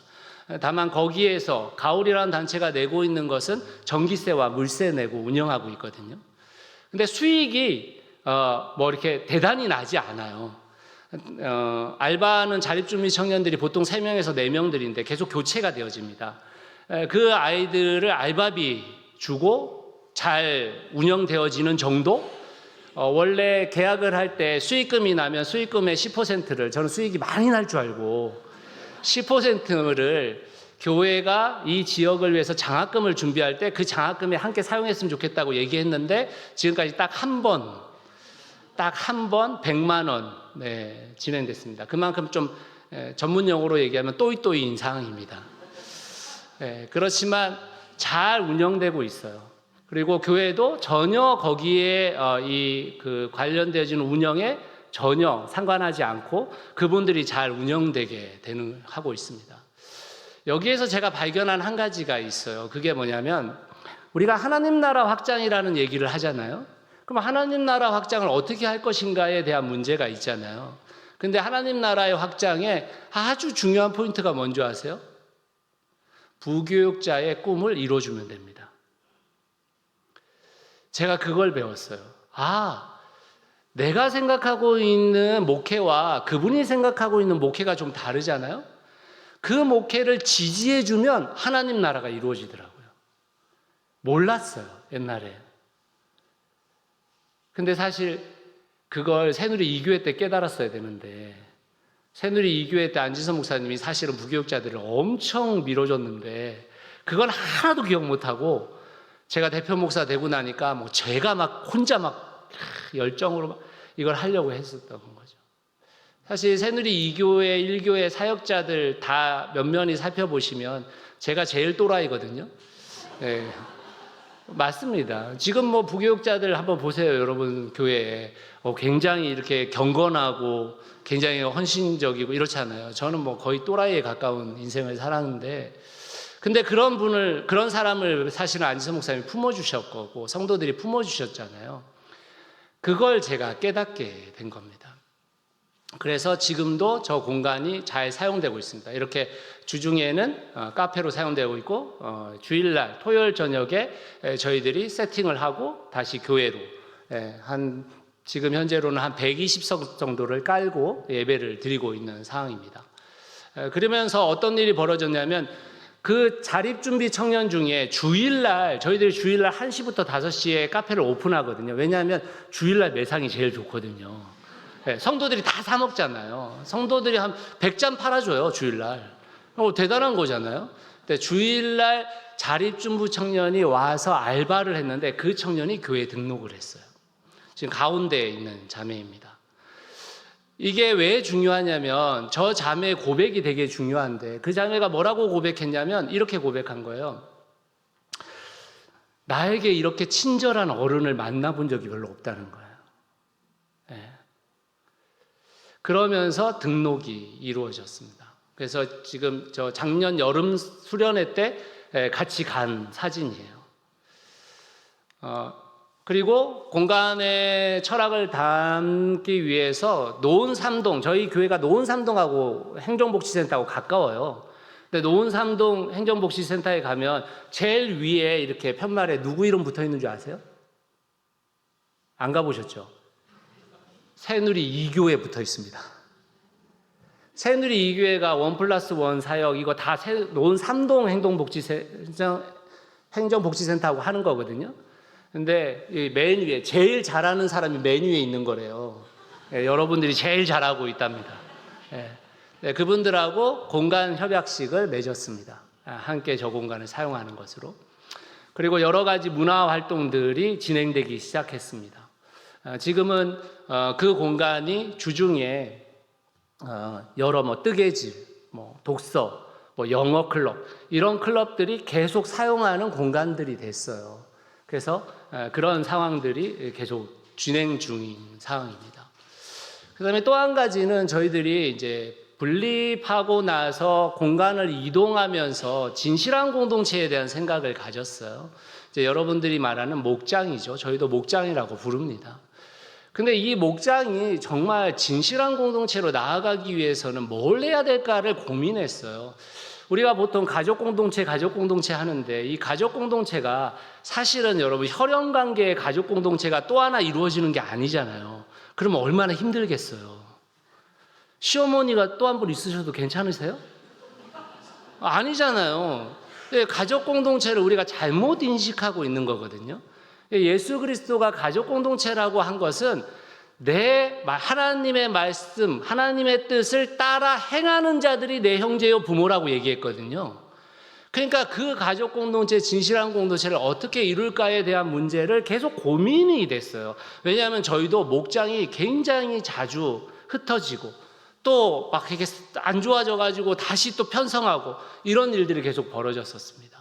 다만 거기에서 가울이라는 단체가 내고 있는 것은 전기세와 물세 내고 운영하고 있거든요. 근데 수익이 뭐 이렇게 대단히 나지 않아요. 알바하는 자립준비 청년들이 보통 3명에서 4명들인데 계속 교체가 되어집니다. 그 아이들을 알바비 주고 잘 운영되어지는 정도? 원래 계약을 할 때 수익금이 나면 수익금의 10%를 저는 수익이 많이 날 줄 알고 10%를 교회가 이 지역을 위해서 장학금을 준비할 때 그 장학금에 함께 사용했으면 좋겠다고 얘기했는데 지금까지 딱 한 번 100만 원 진행됐습니다. 그만큼 좀 전문 용어로 얘기하면 또이또이인 상황입니다. 그렇지만 잘 운영되고 있어요. 그리고 교회도 전혀 거기에 그 관련되어지는 운영에 전혀 상관하지 않고 그분들이 잘 운영되게 하고 있습니다. 여기에서 제가 발견한 한 가지가 있어요. 그게 뭐냐면 우리가 하나님 나라 확장이라는 얘기를 하잖아요. 그럼 하나님 나라 확장을 어떻게 할 것인가에 대한 문제가 있잖아요. 근데 하나님 나라의 확장에 아주 중요한 포인트가 뭔지 아세요? 부교육자의 꿈을 이뤄주면 됩니다. 제가 그걸 배웠어요. 내가 생각하고 있는 목회와 그분이 생각하고 있는 목회가 좀 다르잖아요. 그 목회를 지지해주면 하나님 나라가 이루어지더라고요. 몰랐어요, 옛날에. 근데 사실 그걸 새누리 2교회 때 깨달았어야 되는데, 새누리 2교회 때 안지선 목사님이 사실은 부교육자들을 엄청 밀어줬는데 그걸 하나도 기억 못하고 제가 대표 목사 되고 나니까 제가 혼자 열정으로 이걸 하려고 했었던 거죠. 사실 새누리 2교회, 1교회 사역자들 다 면면히 살펴보시면 제가 제일 또라이거든요. 네, 맞습니다. 지금 부교육자들 한번 보세요. 여러분 교회에 굉장히 이렇게 경건하고 굉장히 헌신적이고 이렇잖아요. 저는 거의 또라이에 가까운 인생을 살았는데, 근데 그런 사람을 사실은 안지선 목사님이 품어주셨고 성도들이 품어주셨잖아요. 그걸 제가 깨닫게 된 겁니다. 그래서 지금도 저 공간이 잘 사용되고 있습니다. 이렇게 주중에는 카페로 사용되고 있고 주일날 토요일 저녁에 저희들이 세팅을 하고 다시 교회로 지금 현재로는 한 120석 정도를 깔고 예배를 드리고 있는 상황입니다. 그러면서 어떤 일이 벌어졌냐면 그 자립준비 청년 중에 저희들이 주일날 1시부터 5시에 카페를 오픈하거든요. 왜냐하면 주일날 매상이 제일 좋거든요. 성도들이 다 사 먹잖아요. 성도들이 한 100잔 팔아줘요, 주일날. 대단한 거잖아요. 근데 주일날 자립준비 청년이 와서 알바를 했는데 그 청년이 교회에 등록을 했어요. 지금 가운데에 있는 자매입니다. 이게 왜 중요하냐면 저 자매의 고백이 되게 중요한데, 그 자매가 뭐라고 고백했냐면 이렇게 고백한 거예요. 나에게 이렇게 친절한 어른을 만나본 적이 별로 없다는 거예요. 그러면서 등록이 이루어졌습니다. 그래서 지금 저 작년 여름 수련회 때 같이 간 사진이에요. 그리고 공간의 철학을 담기 위해서 노은삼동, 저희 교회가 노은삼동하고 행정복지센터하고 가까워요. 근데 노은삼동 행정복지센터에 가면 제일 위에 이렇게 편말에 누구 이름 붙어 있는 줄 아세요? 안 가보셨죠? 새누리 2교회 붙어 있습니다. 새누리 2교회가 1+1 사역 이거 다 노은삼동 행정복지센터하고 하는 거거든요. 근데 맨 위에 제일 잘하는 사람이 맨 위에 있는 거래요. 여러분들이 제일 잘하고 있답니다. 그분들하고 공간 협약식을 맺었습니다. 함께 저 공간을 사용하는 것으로. 그리고 여러 가지 문화 활동들이 진행되기 시작했습니다. 지금은 그 공간이 주중에 여러 뜨개질, 독서, 영어 클럽 이런 클럽들이 계속 사용하는 공간들이 됐어요. 그래서 그런 상황들이 계속 진행 중인 상황입니다. 그 다음에 또 한 가지는 저희들이 이제 분립하고 나서 공간을 이동하면서 진실한 공동체에 대한 생각을 가졌어요. 이제 여러분들이 말하는 목장이죠. 저희도 목장이라고 부릅니다. 근데 이 목장이 정말 진실한 공동체로 나아가기 위해서는 뭘 해야 될까를 고민했어요. 우리가 보통 가족 공동체 하는데 이 가족 공동체가 사실은 여러분 혈연관계의 가족 공동체가 또 하나 이루어지는 게 아니잖아요. 그러면 얼마나 힘들겠어요. 시어머니가 또 한 분 있으셔도 괜찮으세요? 아니잖아요. 가족 공동체를 우리가 잘못 인식하고 있는 거거든요. 예수 그리스도가 가족 공동체라고 한 것은 하나님의 말씀, 하나님의 뜻을 따라 행하는 자들이 내 형제요 부모라고 얘기했거든요. 그러니까 그 가족 공동체, 진실한 공동체를 어떻게 이룰까에 대한 문제를 계속 고민이 됐어요. 왜냐하면 저희도 목장이 굉장히 자주 흩어지고 또 이렇게 안 좋아져가지고 다시 또 편성하고 이런 일들이 계속 벌어졌었습니다.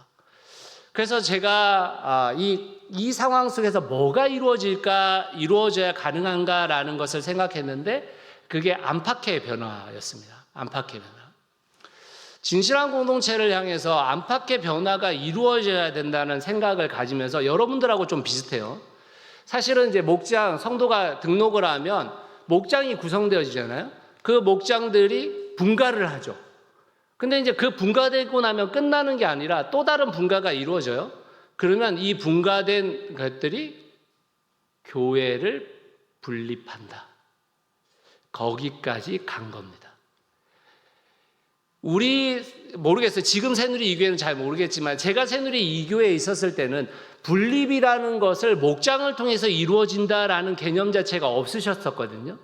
그래서 제가 이 상황 속에서 뭐가 이루어져야 가능한가라는 것을 생각했는데 그게 안팎의 변화였습니다. 안팎의 변화. 진실한 공동체를 향해서 안팎의 변화가 이루어져야 된다는 생각을 가지면서 여러분들하고 좀 비슷해요. 사실은 이제 목장, 성도가 등록을 하면 목장이 구성되어지잖아요. 그 목장들이 분가를 하죠. 근데 이제 그 분가되고 나면 끝나는 게 아니라 또 다른 분가가 이루어져요. 그러면 이 분가된 것들이 교회를 분립한다. 거기까지 간 겁니다. 모르겠어요. 지금 새누리 이교회는 잘 모르겠지만 제가 새누리 이교회에 있었을 때는 분립이라는 것을 목장을 통해서 이루어진다라는 개념 자체가 없으셨었거든요.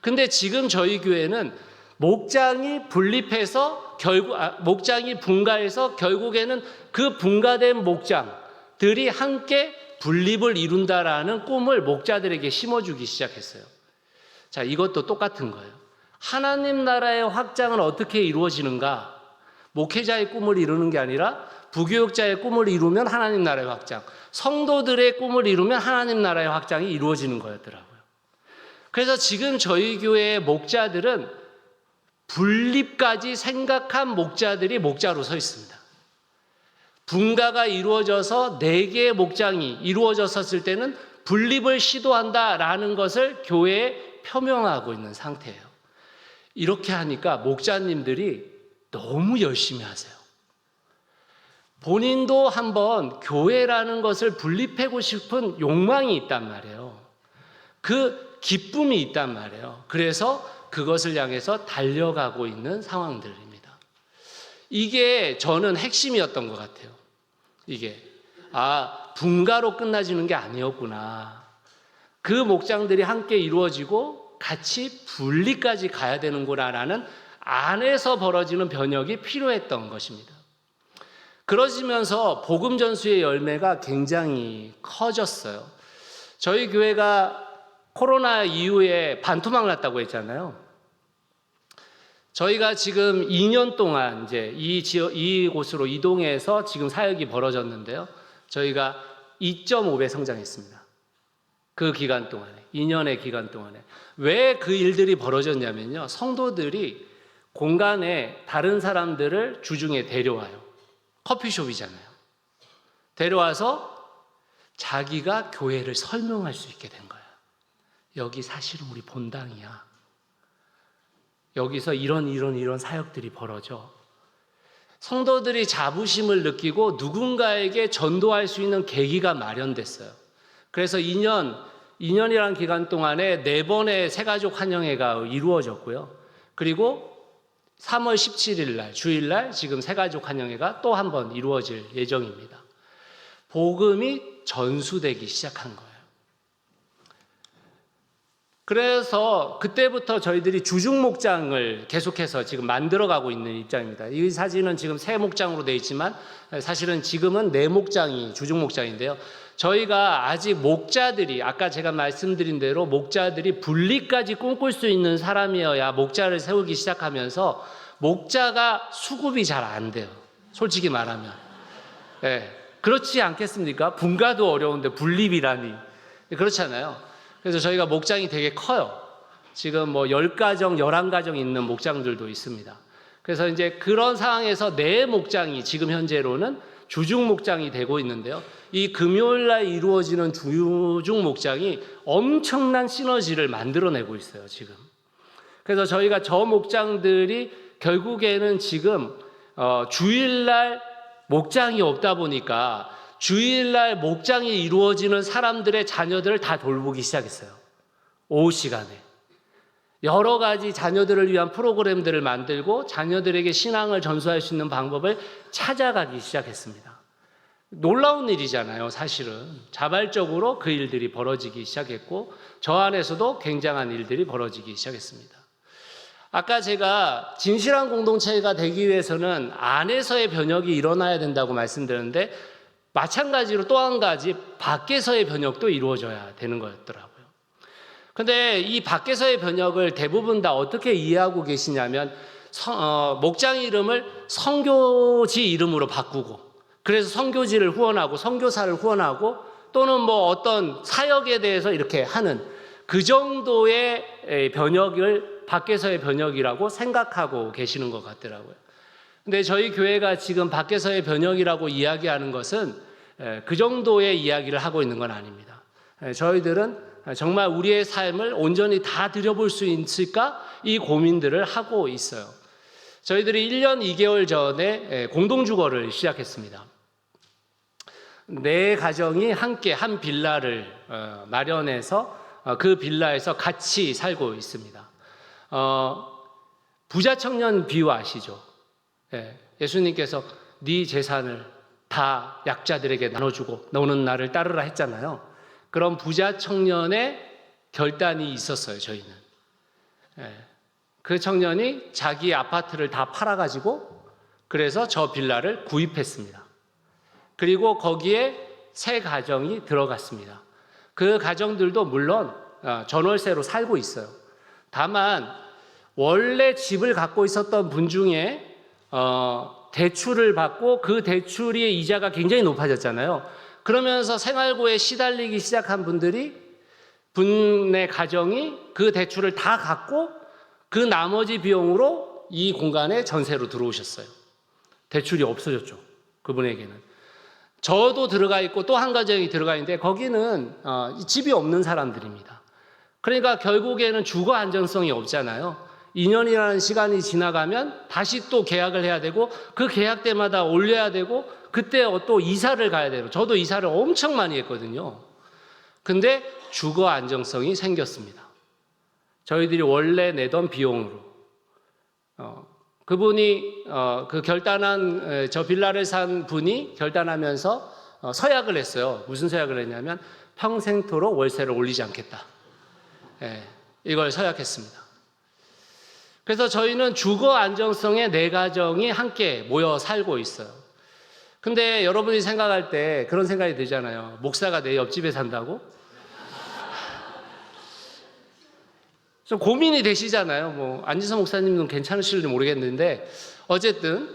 근데 지금 저희 교회는 목장이 분립해서 목장이 분가해서 결국에는 그 분가된 목장들이 함께 분립을 이룬다라는 꿈을 목자들에게 심어주기 시작했어요. 자, 이것도 똑같은 거예요. 하나님 나라의 확장은 어떻게 이루어지는가? 목회자의 꿈을 이루는 게 아니라 부교육자의 꿈을 이루면 하나님 나라의 확장, 성도들의 꿈을 이루면 하나님 나라의 확장이 이루어지는 거였더라고요. 그래서 지금 저희 교회의 목자들은 분립까지 생각한 목자들이 목자로 서 있습니다. 분가가 이루어져서 4개의 목장이 이루어졌을 때는 분립을 시도한다라는 것을 교회에 표명하고 있는 상태예요. 이렇게 하니까 목자님들이 너무 열심히 하세요. 본인도 한번 교회라는 것을 분립하고 싶은 욕망이 있단 말이에요. 그 기쁨이 있단 말이에요. 그래서 그것을 향해서 달려가고 있는 상황들입니다. 이게 저는 핵심이었던 것 같아요. 이게 분가로 끝나지는 게 아니었구나. 그 목장들이 함께 이루어지고 같이 분리까지 가야 되는구나라는 안에서 벌어지는 변혁이 필요했던 것입니다. 그러시면서 복음 전수의 열매가 굉장히 커졌어요. 저희 교회가 코로나 이후에 반토막 났다고 했잖아요. 저희가 지금 2년 동안 이제 이곳으로 이동해서 지금 사역이 벌어졌는데요. 저희가 2.5배 성장했습니다. 그 기간 동안에, 2년의 기간 동안에. 왜 그 일들이 벌어졌냐면요. 성도들이 공간에 다른 사람들을 주중에 데려와요. 커피숍이잖아요. 데려와서 자기가 교회를 설명할 수 있게 된 거예요. 여기 사실은 우리 본당이야. 여기서 이런 사역들이 벌어져. 성도들이 자부심을 느끼고 누군가에게 전도할 수 있는 계기가 마련됐어요. 그래서 2년이라는 기간 동안에 4번의 새가족 환영회가 이루어졌고요. 그리고 3월 17일 날, 주일날 지금 새가족 환영회가 또 한 번 이루어질 예정입니다. 복음이 전수되기 시작한 거예요. 그래서 그때부터 저희들이 주중 목장을 계속해서 지금 만들어가고 있는 입장입니다. 이 사진은 지금 새 목장으로 되어 있지만 사실은 지금은 4목장이 주중 목장인데요. 저희가 아직 목자들이 아까 제가 말씀드린 대로 목자들이 분리까지 꿈꿀 수 있는 사람이어야 목자를 세우기 시작하면서 목자가 수급이 잘 안 돼요. 솔직히 말하면. 네, 그렇지 않겠습니까? 분가도 어려운데 분립이라니. 그렇잖아요. 그래서 저희가 목장이 되게 커요. 지금 10가정, 11가정 있는 목장들도 있습니다. 그래서 이제 그런 상황에서 4목장이 지금 현재로는 주중 목장이 되고 있는데요. 이 금요일 날 이루어지는 주중 목장이 엄청난 시너지를 만들어내고 있어요, 지금. 그래서 저희가 저 목장들이 결국에는 지금 주일날 목장이 없다 보니까 주일날 목장이 이루어지는 사람들의 자녀들을 다 돌보기 시작했어요. 오후 시간에. 여러 가지 자녀들을 위한 프로그램들을 만들고 자녀들에게 신앙을 전수할 수 있는 방법을 찾아가기 시작했습니다. 놀라운 일이잖아요, 사실은. 자발적으로 그 일들이 벌어지기 시작했고 저 안에서도 굉장한 일들이 벌어지기 시작했습니다. 아까 제가 진실한 공동체가 되기 위해서는 안에서의 변혁이 일어나야 된다고 말씀드렸는데 마찬가지로 또 한 가지 밖에서의 변혁도 이루어져야 되는 거였더라고요. 근데 이 밖에서의 변혁을 대부분 다 어떻게 이해하고 계시냐면 목장 이름을 선교지 이름으로 바꾸고 그래서 선교지를 후원하고 선교사를 후원하고 또는 어떤 사역에 대해서 이렇게 하는 그 정도의 변혁을 밖에서의 변혁이라고 생각하고 계시는 것 같더라고요. 근데 저희 교회가 지금 밖에서의 변혁이라고 이야기하는 것은 그 정도의 이야기를 하고 있는 건 아닙니다. 저희들은 정말 우리의 삶을 온전히 다 들여볼 수 있을까? 이 고민들을 하고 있어요. 저희들이 1년 2개월 전에 공동주거를 시작했습니다. 네 가정이 함께 한 빌라를 마련해서 그 빌라에서 같이 살고 있습니다. 부자 청년 비유 아시죠? 예수님께서 네 재산을 다 약자들에게 나눠주고 너는 나를 따르라 했잖아요. 그런 부자 청년의 결단이 있었어요. 저희는 그 청년이 자기 아파트를 다 팔아가지고 그래서 저 빌라를 구입했습니다. 그리고 거기에 세 가정이 들어갔습니다. 그 가정들도 물론 전월세로 살고 있어요. 다만 원래 집을 갖고 있었던 분 중에 대출을 받고 그 대출의 이자가 굉장히 높아졌잖아요. 그러면서 생활고에 시달리기 시작한 분의 가정이 그 대출을 다 갚고 그 나머지 비용으로 이 공간에 전세로 들어오셨어요. 대출이 없어졌죠. 그분에게는. 저도 들어가 있고 또 한 가정이 들어가 있는데 거기는 집이 없는 사람들입니다. 그러니까 결국에는 주거 안정성이 없잖아요. 2년이라는 시간이 지나가면 다시 또 계약을 해야 되고 그 계약 때마다 올려야 되고 그때 또 이사를 가야 되고 저도 이사를 엄청 많이 했거든요. 근데 주거 안정성이 생겼습니다. 저희들이 원래 내던 비용으로 그분이 그 결단한 저 빌라를 산 분이 결단하면서 서약을 했어요. 무슨 서약을 했냐면 평생토록 월세를 올리지 않겠다. 이걸 서약했습니다. 그래서 저희는 주거 안정성의 네 가정이 함께 모여 살고 있어요. 근데 여러분이 생각할 때 그런 생각이 들잖아요. 목사가 내 옆집에 산다고? 좀 고민이 되시잖아요. 뭐 안지선 목사님은 괜찮으실지 모르겠는데 어쨌든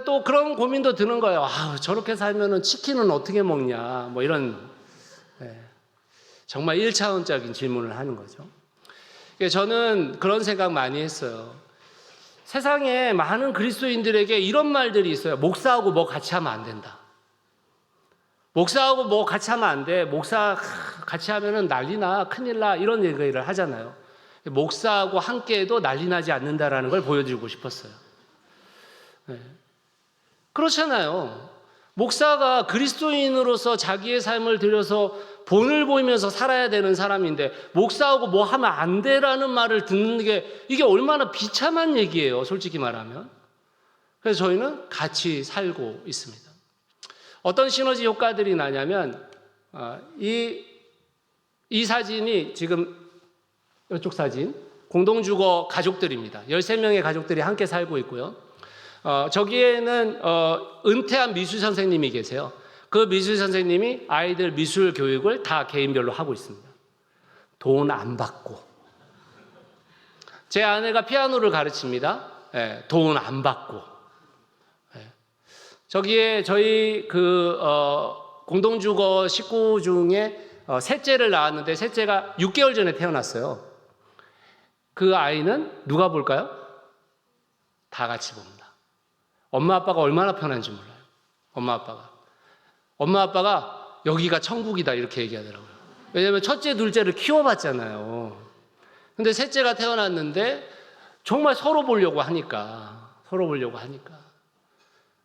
또 그런 고민도 드는 거예요. 아, 저렇게 살면은 치킨은 어떻게 먹냐? 뭐 이런 정말 1차원적인 질문을 하는 거죠. 저는 그런 생각 많이 했어요. 세상에 많은 그리스도인들에게 이런 말들이 있어요. 목사하고 뭐 같이 하면 안 된다. 목사하고 뭐 같이 하면 안 돼. 목사 같이 하면은 난리나, 큰일 나, 이런 얘기를 하잖아요. 목사하고 함께해도 난리 나지 않는다라는 걸 보여주고 싶었어요. 그렇잖아요. 목사가 그리스도인으로서 자기의 삶을 들여서 본을 보이면서 살아야 되는 사람인데 목사하고 뭐 하면 안 돼라는 말을 듣는 게 이게 얼마나 비참한 얘기예요. 솔직히 말하면. 그래서 저희는 같이 살고 있습니다. 어떤 시너지 효과들이 나냐면 이 사진이 지금 이쪽 사진 공동주거 가족들입니다. 13명의 가족들이 함께 살고 있고요. 저기에는 은퇴한 미술 선생님이 계세요. 그 미술 선생님이 아이들 미술 교육을 다 개인별로 하고 있습니다. 돈 안 받고. 제 아내가 피아노를 가르칩니다. 돈 안 받고. 저기에 저희 공동주거 식구 중에 셋째를 낳았는데 셋째가 6개월 전에 태어났어요. 그 아이는 누가 볼까요? 다 같이 봅니다. 엄마 아빠가 얼마나 편한지 몰라요. 엄마 아빠가 여기가 천국이다 이렇게 얘기하더라고요. 왜냐하면 첫째 둘째를 키워봤잖아요. 근데 셋째가 태어났는데 정말 서로 보려고 하니까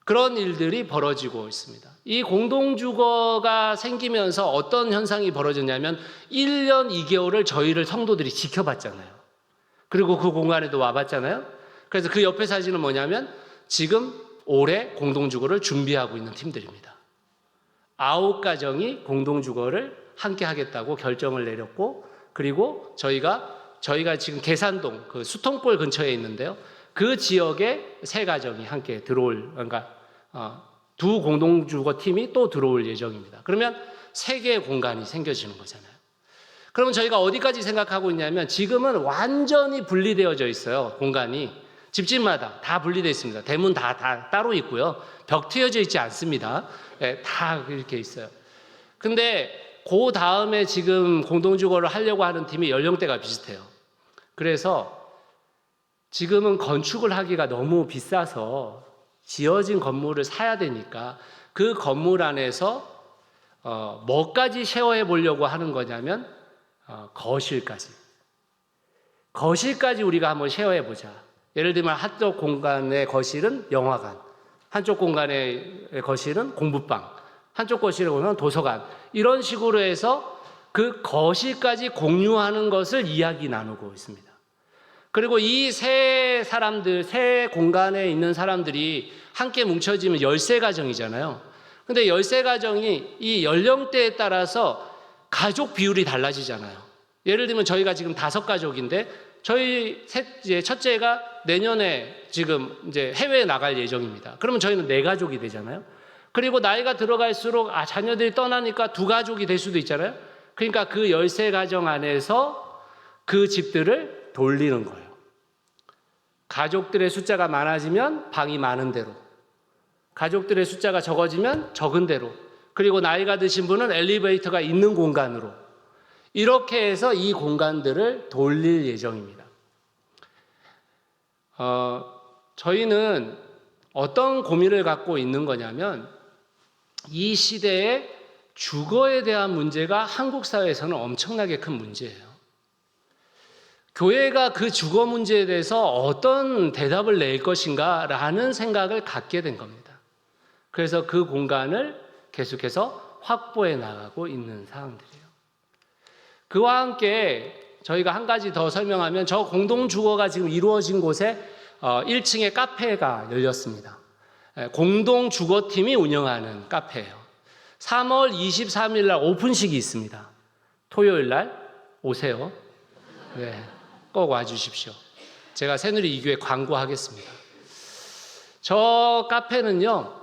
그런 일들이 벌어지고 있습니다. 이 공동주거가 생기면서 어떤 현상이 벌어졌냐면 1년 2개월을 저희를 성도들이 지켜봤잖아요. 그리고 그 공간에도 와봤잖아요. 그래서 그 옆에 사진은 뭐냐면 지금 올해 공동주거를 준비하고 있는 팀들입니다. 9가정이 공동주거를 함께 하겠다고 결정을 내렸고 그리고 저희가 지금 계산동 그 수통골 근처에 있는데요. 그 지역에 3가정이 함께 그러니까 2 공동주거 팀이 또 들어올 예정입니다. 그러면 3개의 공간이 생겨지는 거잖아요. 그럼 저희가 어디까지 생각하고 있냐면 지금은 완전히 분리되어져 있어요. 공간이. 집집마다 다 분리되어 있습니다. 대문 다 따로 있고요. 벽 트여져 있지 않습니다. 다 이렇게 있어요. 근데 그 다음에 지금 공동주거를 하려고 하는 팀이 연령대가 비슷해요. 그래서 지금은 건축을 하기가 너무 비싸서 지어진 건물을 사야 되니까 그 건물 안에서 뭐까지 쉐어해 보려고 하는 거냐면 거실까지 우리가 한번 쉐어해 보자. 예를 들면 한쪽 공간의 거실은 영화관, 한쪽 공간의 거실은 공부방, 한쪽 거실은 도서관, 이런 식으로 해서 그 거실까지 공유하는 것을 이야기 나누고 있습니다. 그리고 이 세 공간에 있는 사람들이 함께 뭉쳐지면 13가정이잖아요. 근데 13가정이 이 연령대에 따라서 가족 비율이 달라지잖아요. 예를 들면 저희가 지금 5가족인데 저희 첫째가 내년에 지금 이제 해외에 나갈 예정입니다. 그러면 저희는 4가족이 되잖아요. 그리고 나이가 들어갈수록 자녀들이 떠나니까 2가족이 될 수도 있잖아요. 그러니까 그 13가정 안에서 그 집들을 돌리는 거예요. 가족들의 숫자가 많아지면 방이 많은 대로, 가족들의 숫자가 적어지면 적은 대로, 그리고 나이가 드신 분은 엘리베이터가 있는 공간으로, 이렇게 해서 이 공간들을 돌릴 예정입니다. 저희는 어떤 고민을 갖고 있는 거냐면 이 시대에 주거에 대한 문제가 한국 사회에서는 엄청나게 큰 문제예요. 교회가 그 주거 문제에 대해서 어떤 대답을 낼 것인가 라는 생각을 갖게 된 겁니다. 그래서 그 공간을 계속해서 확보해 나가고 있는 상황들이에요. 그와 함께 저희가 한 가지 더 설명하면 저 공동주거가 지금 이루어진 곳에 1층에 카페가 열렸습니다. 공동주거팀이 운영하는 카페예요. 3월 23일 날 오픈식이 있습니다. 토요일 날 오세요. 네, 꼭 와주십시오. 제가 새누리 이교회 광고하겠습니다. 저 카페는요,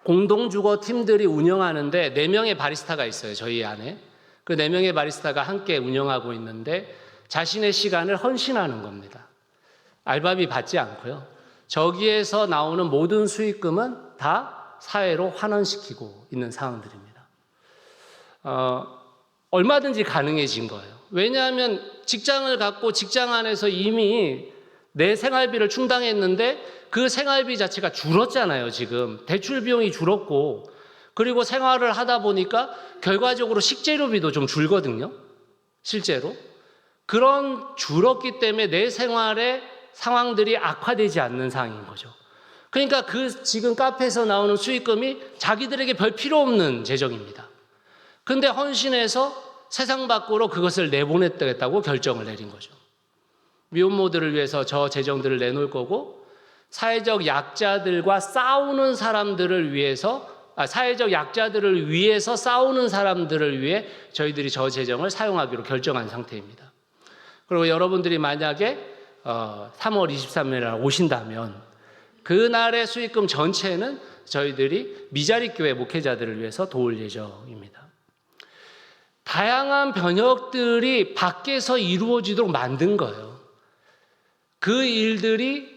공동주거 팀들이 운영하는데 4명의 바리스타가 있어요. 저희 안에. 그 4명의 바리스타가 함께 운영하고 있는데 자신의 시간을 헌신하는 겁니다. 알바비 받지 않고요. 저기에서 나오는 모든 수익금은 다 사회로 환원시키고 있는 상황들입니다. 얼마든지 가능해진 거예요. 왜냐하면 직장을 갖고 직장 안에서 이미 내 생활비를 충당했는데 그 생활비 자체가 줄었잖아요. 지금 대출 비용이 줄었고, 그리고 생활을 하다 보니까 결과적으로 식재료비도 좀 줄거든요. 실제로. 그런 줄었기 때문에 내 생활의 상황들이 악화되지 않는 상황인 거죠. 그러니까 그 지금 카페에서 나오는 수익금이 자기들에게 별 필요 없는 재정입니다. 근데 헌신해서 세상 밖으로 그것을 내보냈다고 결정을 내린 거죠. 미혼모들을 위해서 저 재정들을 내놓을 거고, 사회적 약자들과 싸우는 사람들을 위해서, 사회적 약자들을 위해서 싸우는 사람들을 위해 저희들이 저 재정을 사용하기로 결정한 상태입니다. 그리고 여러분들이 만약에 3월 23일 날 오신다면 그날의 수익금 전체는 저희들이 미자립 교회 목회자들을 위해서 도울 예정입니다. 다양한 번역들이 밖에서 이루어지도록 만든 거예요. 그 일들이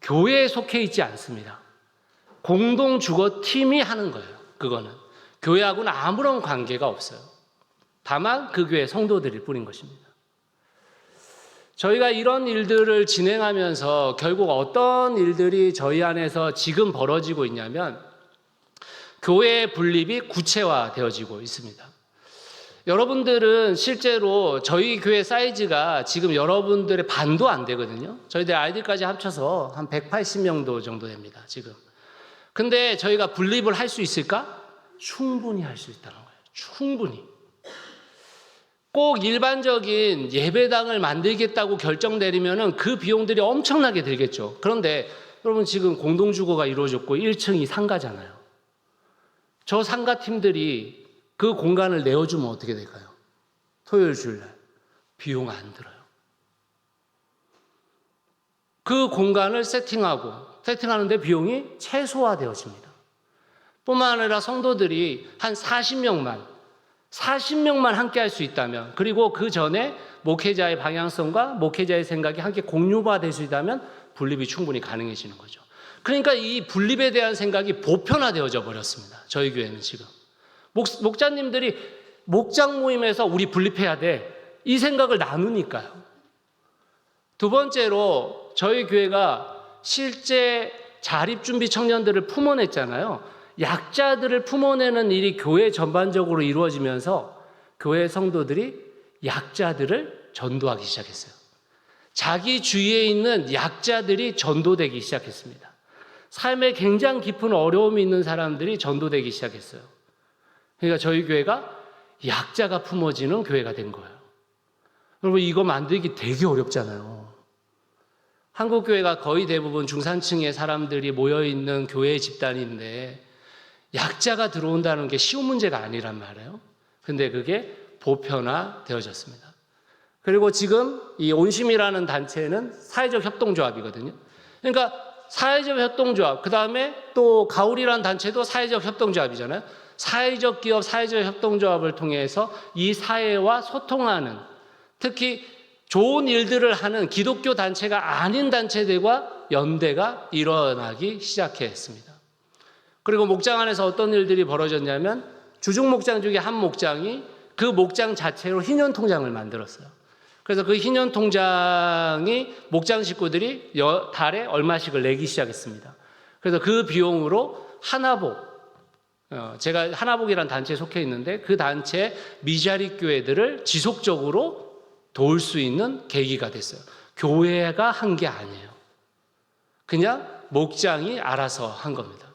교회에 속해 있지 않습니다. 공동주거팀이 하는 거예요. 그거는 교회하고는 아무런 관계가 없어요. 다만 그 교회 성도들일 뿐인 것입니다. 저희가 이런 일들을 진행하면서 결국 어떤 일들이 저희 안에서 지금 벌어지고 있냐면 교회의 분립이 구체화되어지고 있습니다. 여러분들은 실제로 저희 교회 사이즈가 지금 여러분들의 반도 안 되거든요. 저희들 아이들까지 합쳐서 한 180명도 정도 됩니다. 지금. 근데 저희가 분립을 할 수 있을까? 충분히 할 수 있다는 거예요. 충분히. 꼭 일반적인 예배당을 만들겠다고 결정 내리면은 그 비용들이 엄청나게 들겠죠. 그런데 여러분 지금 공동주거가 이루어졌고 1층이 상가잖아요. 저 상가팀들이 그 공간을 내어주면 어떻게 될까요? 토요일 주일날 비용 안 들어요. 그 공간을 세팅하는데 비용이 최소화되어집니다. 뿐만 아니라 성도들이 한 40명만 함께 할 수 있다면, 그리고 그 전에 목회자의 방향성과 목회자의 생각이 함께 공유가 될 수 있다면 분립이 충분히 가능해지는 거죠. 그러니까 이 분립에 대한 생각이 보편화되어져 버렸습니다. 저희 교회는 지금. 목자님들이 목장 모임에서 우리 분립해야 돼, 이 생각을 나누니까요. 두 번째로 저희 교회가 실제 자립준비 청년들을 품어냈잖아요. 약자들을 품어내는 일이 교회 전반적으로 이루어지면서 교회 성도들이 약자들을 전도하기 시작했어요. 자기 주위에 있는 약자들이 전도되기 시작했습니다. 삶에 굉장히 깊은 어려움이 있는 사람들이 전도되기 시작했어요. 그러니까 저희 교회가 약자가 품어지는 교회가 된 거예요. 여러분, 이거 만들기 되게 어렵잖아요. 한국 교회가 거의 대부분 중산층의 사람들이 모여있는 교회 집단인데 약자가 들어온다는 게 쉬운 문제가 아니란 말이에요. 근데 그게 보편화되어졌습니다. 그리고 지금 이 온심이라는 단체는 사회적 협동조합이거든요. 그러니까 사회적 협동조합, 그 다음에 또 가울이라는 단체도 사회적 협동조합이잖아요. 사회적 기업, 사회적 협동조합을 통해서 이 사회와 소통하는, 특히 좋은 일들을 하는 기독교 단체가 아닌 단체들과 연대가 일어나기 시작했습니다. 그리고 목장 안에서 어떤 일들이 벌어졌냐면 주중 목장 중에 한 목장이 그 목장 자체로 희년 통장을 만들었어요. 그래서 그 희년 통장이 목장 식구들이 달에 얼마씩을 내기 시작했습니다. 그래서 그 비용으로 하나복, 제가 하나복이라는 단체에 속해 있는데 그 단체 미자립 교회들을 지속적으로 도울 수 있는 계기가 됐어요. 교회가 한 게 아니에요. 그냥 목장이 알아서 한 겁니다.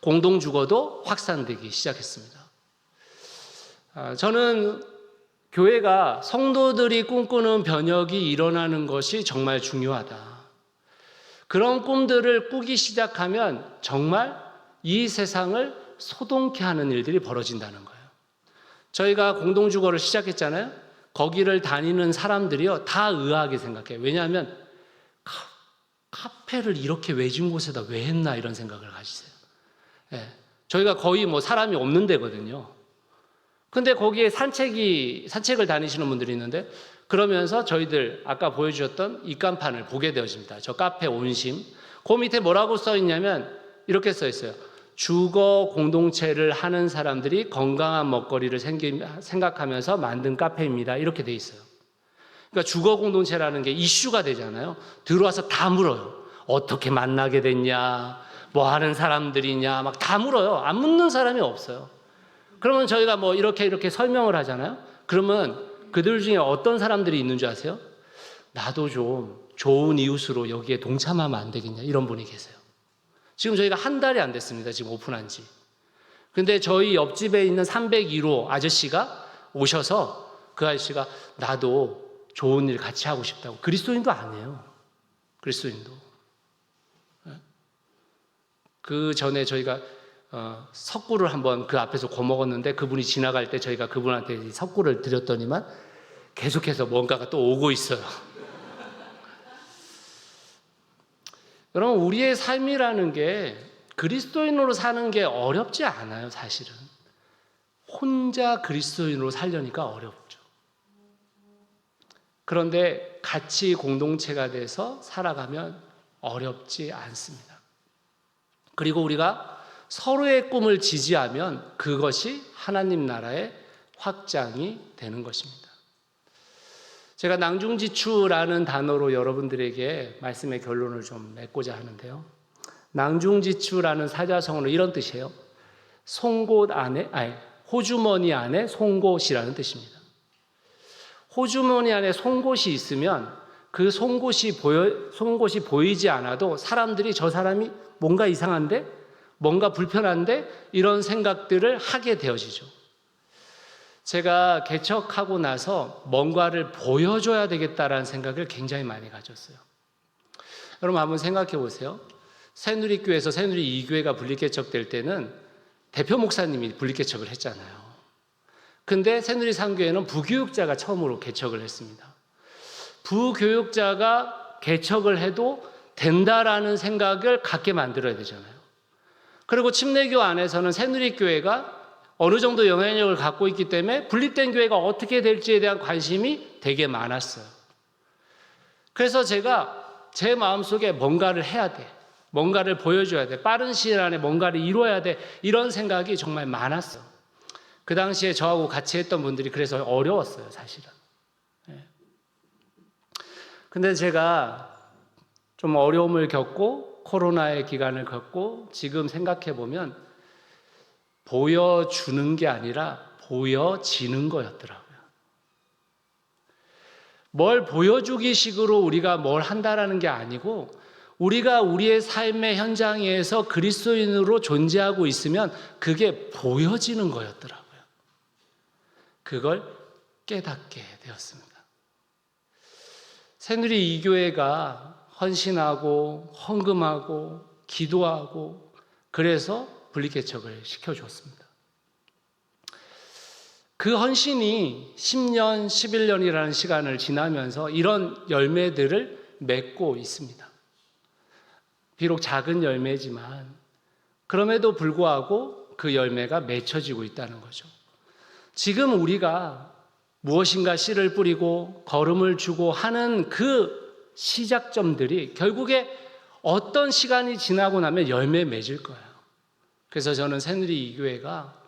공동주거도 확산되기 시작했습니다. 저는 교회가 성도들이 꿈꾸는 변혁이 일어나는 것이 정말 중요하다. 그런 꿈들을 꾸기 시작하면 정말 이 세상을 소동케 하는 일들이 벌어진다는 거예요. 저희가 공동주거를 시작했잖아요. 거기를 다니는 사람들이요, 다 의아하게 생각해요. 왜냐하면 카페를 이렇게 외진 곳에다 왜 했나 이런 생각을 가지세요. 예, 저희가 거의 사람이 없는 데거든요. 근데 거기에 산책을 다니시는 분들이 있는데 그러면서 저희들 아까 보여주셨던 입간판을 보게 되어집니다. 저 카페 온심. 그 밑에 뭐라고 써 있냐면 이렇게 써 있어요. 주거 공동체를 하는 사람들이 건강한 먹거리를 생각하면서 만든 카페입니다. 이렇게 돼 있어요. 그러니까 주거 공동체라는 게 이슈가 되잖아요. 들어와서 다 물어요. 어떻게 만나게 됐냐, 뭐 하는 사람들이냐, 막 다 물어요. 안 묻는 사람이 없어요. 그러면 저희가 이렇게 설명을 하잖아요. 그러면 그들 중에 어떤 사람들이 있는 줄 아세요? 나도 좀 좋은 이웃으로 여기에 동참하면 안 되겠냐, 이런 분이 계세요. 지금 저희가 한 달이 안 됐습니다. 지금 오픈한 지. 근데 저희 옆집에 있는 302호 아저씨가 오셔서 그 아저씨가 나도 좋은 일 같이 하고 싶다고. 그리스도인도 아니에요. 그리스도인도. 그 전에 저희가 석굴을 한번 그 앞에서 거먹었는데 그분이 지나갈 때 저희가 그분한테 석굴을 드렸더니만 계속해서 뭔가가 또 오고 있어요. 여러분, 우리의 삶이라는 게 그리스도인으로 사는 게 어렵지 않아요, 사실은. 혼자 그리스도인으로 살려니까 어렵죠. 그런데 같이 공동체가 돼서 살아가면 어렵지 않습니다. 그리고 우리가 서로의 꿈을 지지하면 그것이 하나님 나라의 확장이 되는 것입니다. 제가 낭중지추라는 단어로 여러분들에게 말씀의 결론을 좀 맺고자 하는데요. 낭중지추라는 사자성어는 이런 뜻이에요. 호주머니 안에 송곳이라는 뜻입니다. 호주머니 안에 송곳이 있으면 그 송곳이 보이지 않아도 사람들이 저 사람이 뭔가 이상한데, 뭔가 불편한데 이런 생각들을 하게 되어지죠. 제가 개척하고 나서 뭔가를 보여줘야 되겠다라는 생각을 굉장히 많이 가졌어요. 여러분 한번 생각해 보세요. 새누리교회에서 새누리 2교회가 분리개척될 때는 대표 목사님이 분리개척을 했잖아요. 근데 새누리 3교회는 부교육자가 처음으로 개척을 했습니다. 부교육자가 개척을 해도 된다라는 생각을 갖게 만들어야 되잖아요. 그리고 침례교 안에서는 새누리교회가 어느 정도 영향력을 갖고 있기 때문에 분립된 교회가 어떻게 될지에 대한 관심이 되게 많았어요. 그래서 제가 제 마음속에 뭔가를 해야 돼, 뭔가를 보여줘야 돼, 빠른 시일 안에 뭔가를 이루어야 돼, 이런 생각이 정말 많았어요. 그 당시에 저하고 같이 했던 분들이 그래서 어려웠어요, 사실은. 근데 제가 좀 어려움을 겪고 코로나의 기간을 겪고 지금 생각해 보면 보여주는 게 아니라 보여지는 거였더라고요. 뭘 보여주기 식으로 우리가 뭘 한다라는 게 아니고 우리가 우리의 삶의 현장에서 그리스도인으로 존재하고 있으면 그게 보여지는 거였더라고요. 그걸 깨닫게 되었습니다. 새누리 이교회가 헌신하고 헌금하고 기도하고 그래서 분리개척을 시켜줬습니다. 그 헌신이 10년, 11년이라는 시간을 지나면서 이런 열매들을 맺고 있습니다. 비록 작은 열매지만 그럼에도 불구하고 그 열매가 맺혀지고 있다는 거죠. 지금 우리가 무엇인가 씨를 뿌리고 걸음을 주고 하는 그 시작점들이 결국에 어떤 시간이 지나고 나면 열매 맺을 거예요. 그래서 저는 새누리 이교회가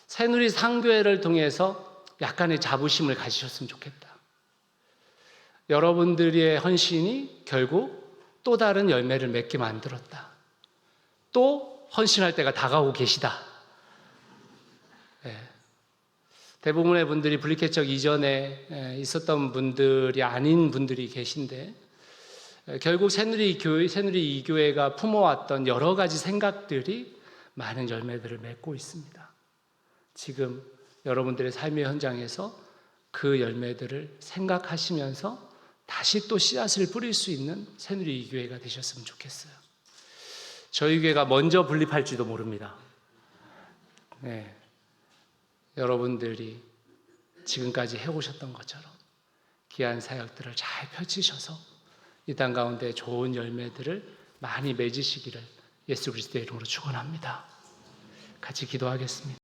새누리 상교회를 통해서 약간의 자부심을 가지셨으면 좋겠다. 여러분들의 헌신이 결국 또 다른 열매를 맺게 만들었다. 또 헌신할 때가 다가오고 계시다. 네. 대부분의 분들이 분리개척 이전에 있었던 분들이 아닌 분들이 계신데 결국 새누리 이교회가 품어왔던 여러 가지 생각들이 많은 열매들을 맺고 있습니다. 지금 여러분들의 삶의 현장에서 그 열매들을 생각하시면서 다시 또 씨앗을 뿌릴 수 있는 새누리 이교회가 되셨으면 좋겠어요. 저희 교회가 먼저 분립할지도 모릅니다. 네. 여러분들이 지금까지 해오셨던 것처럼 귀한 사역들을 잘 펼치셔서 이 땅 가운데 좋은 열매들을 많이 맺으시기를 예수 그리스도의 이름으로 축원합니다. 같이 기도하겠습니다.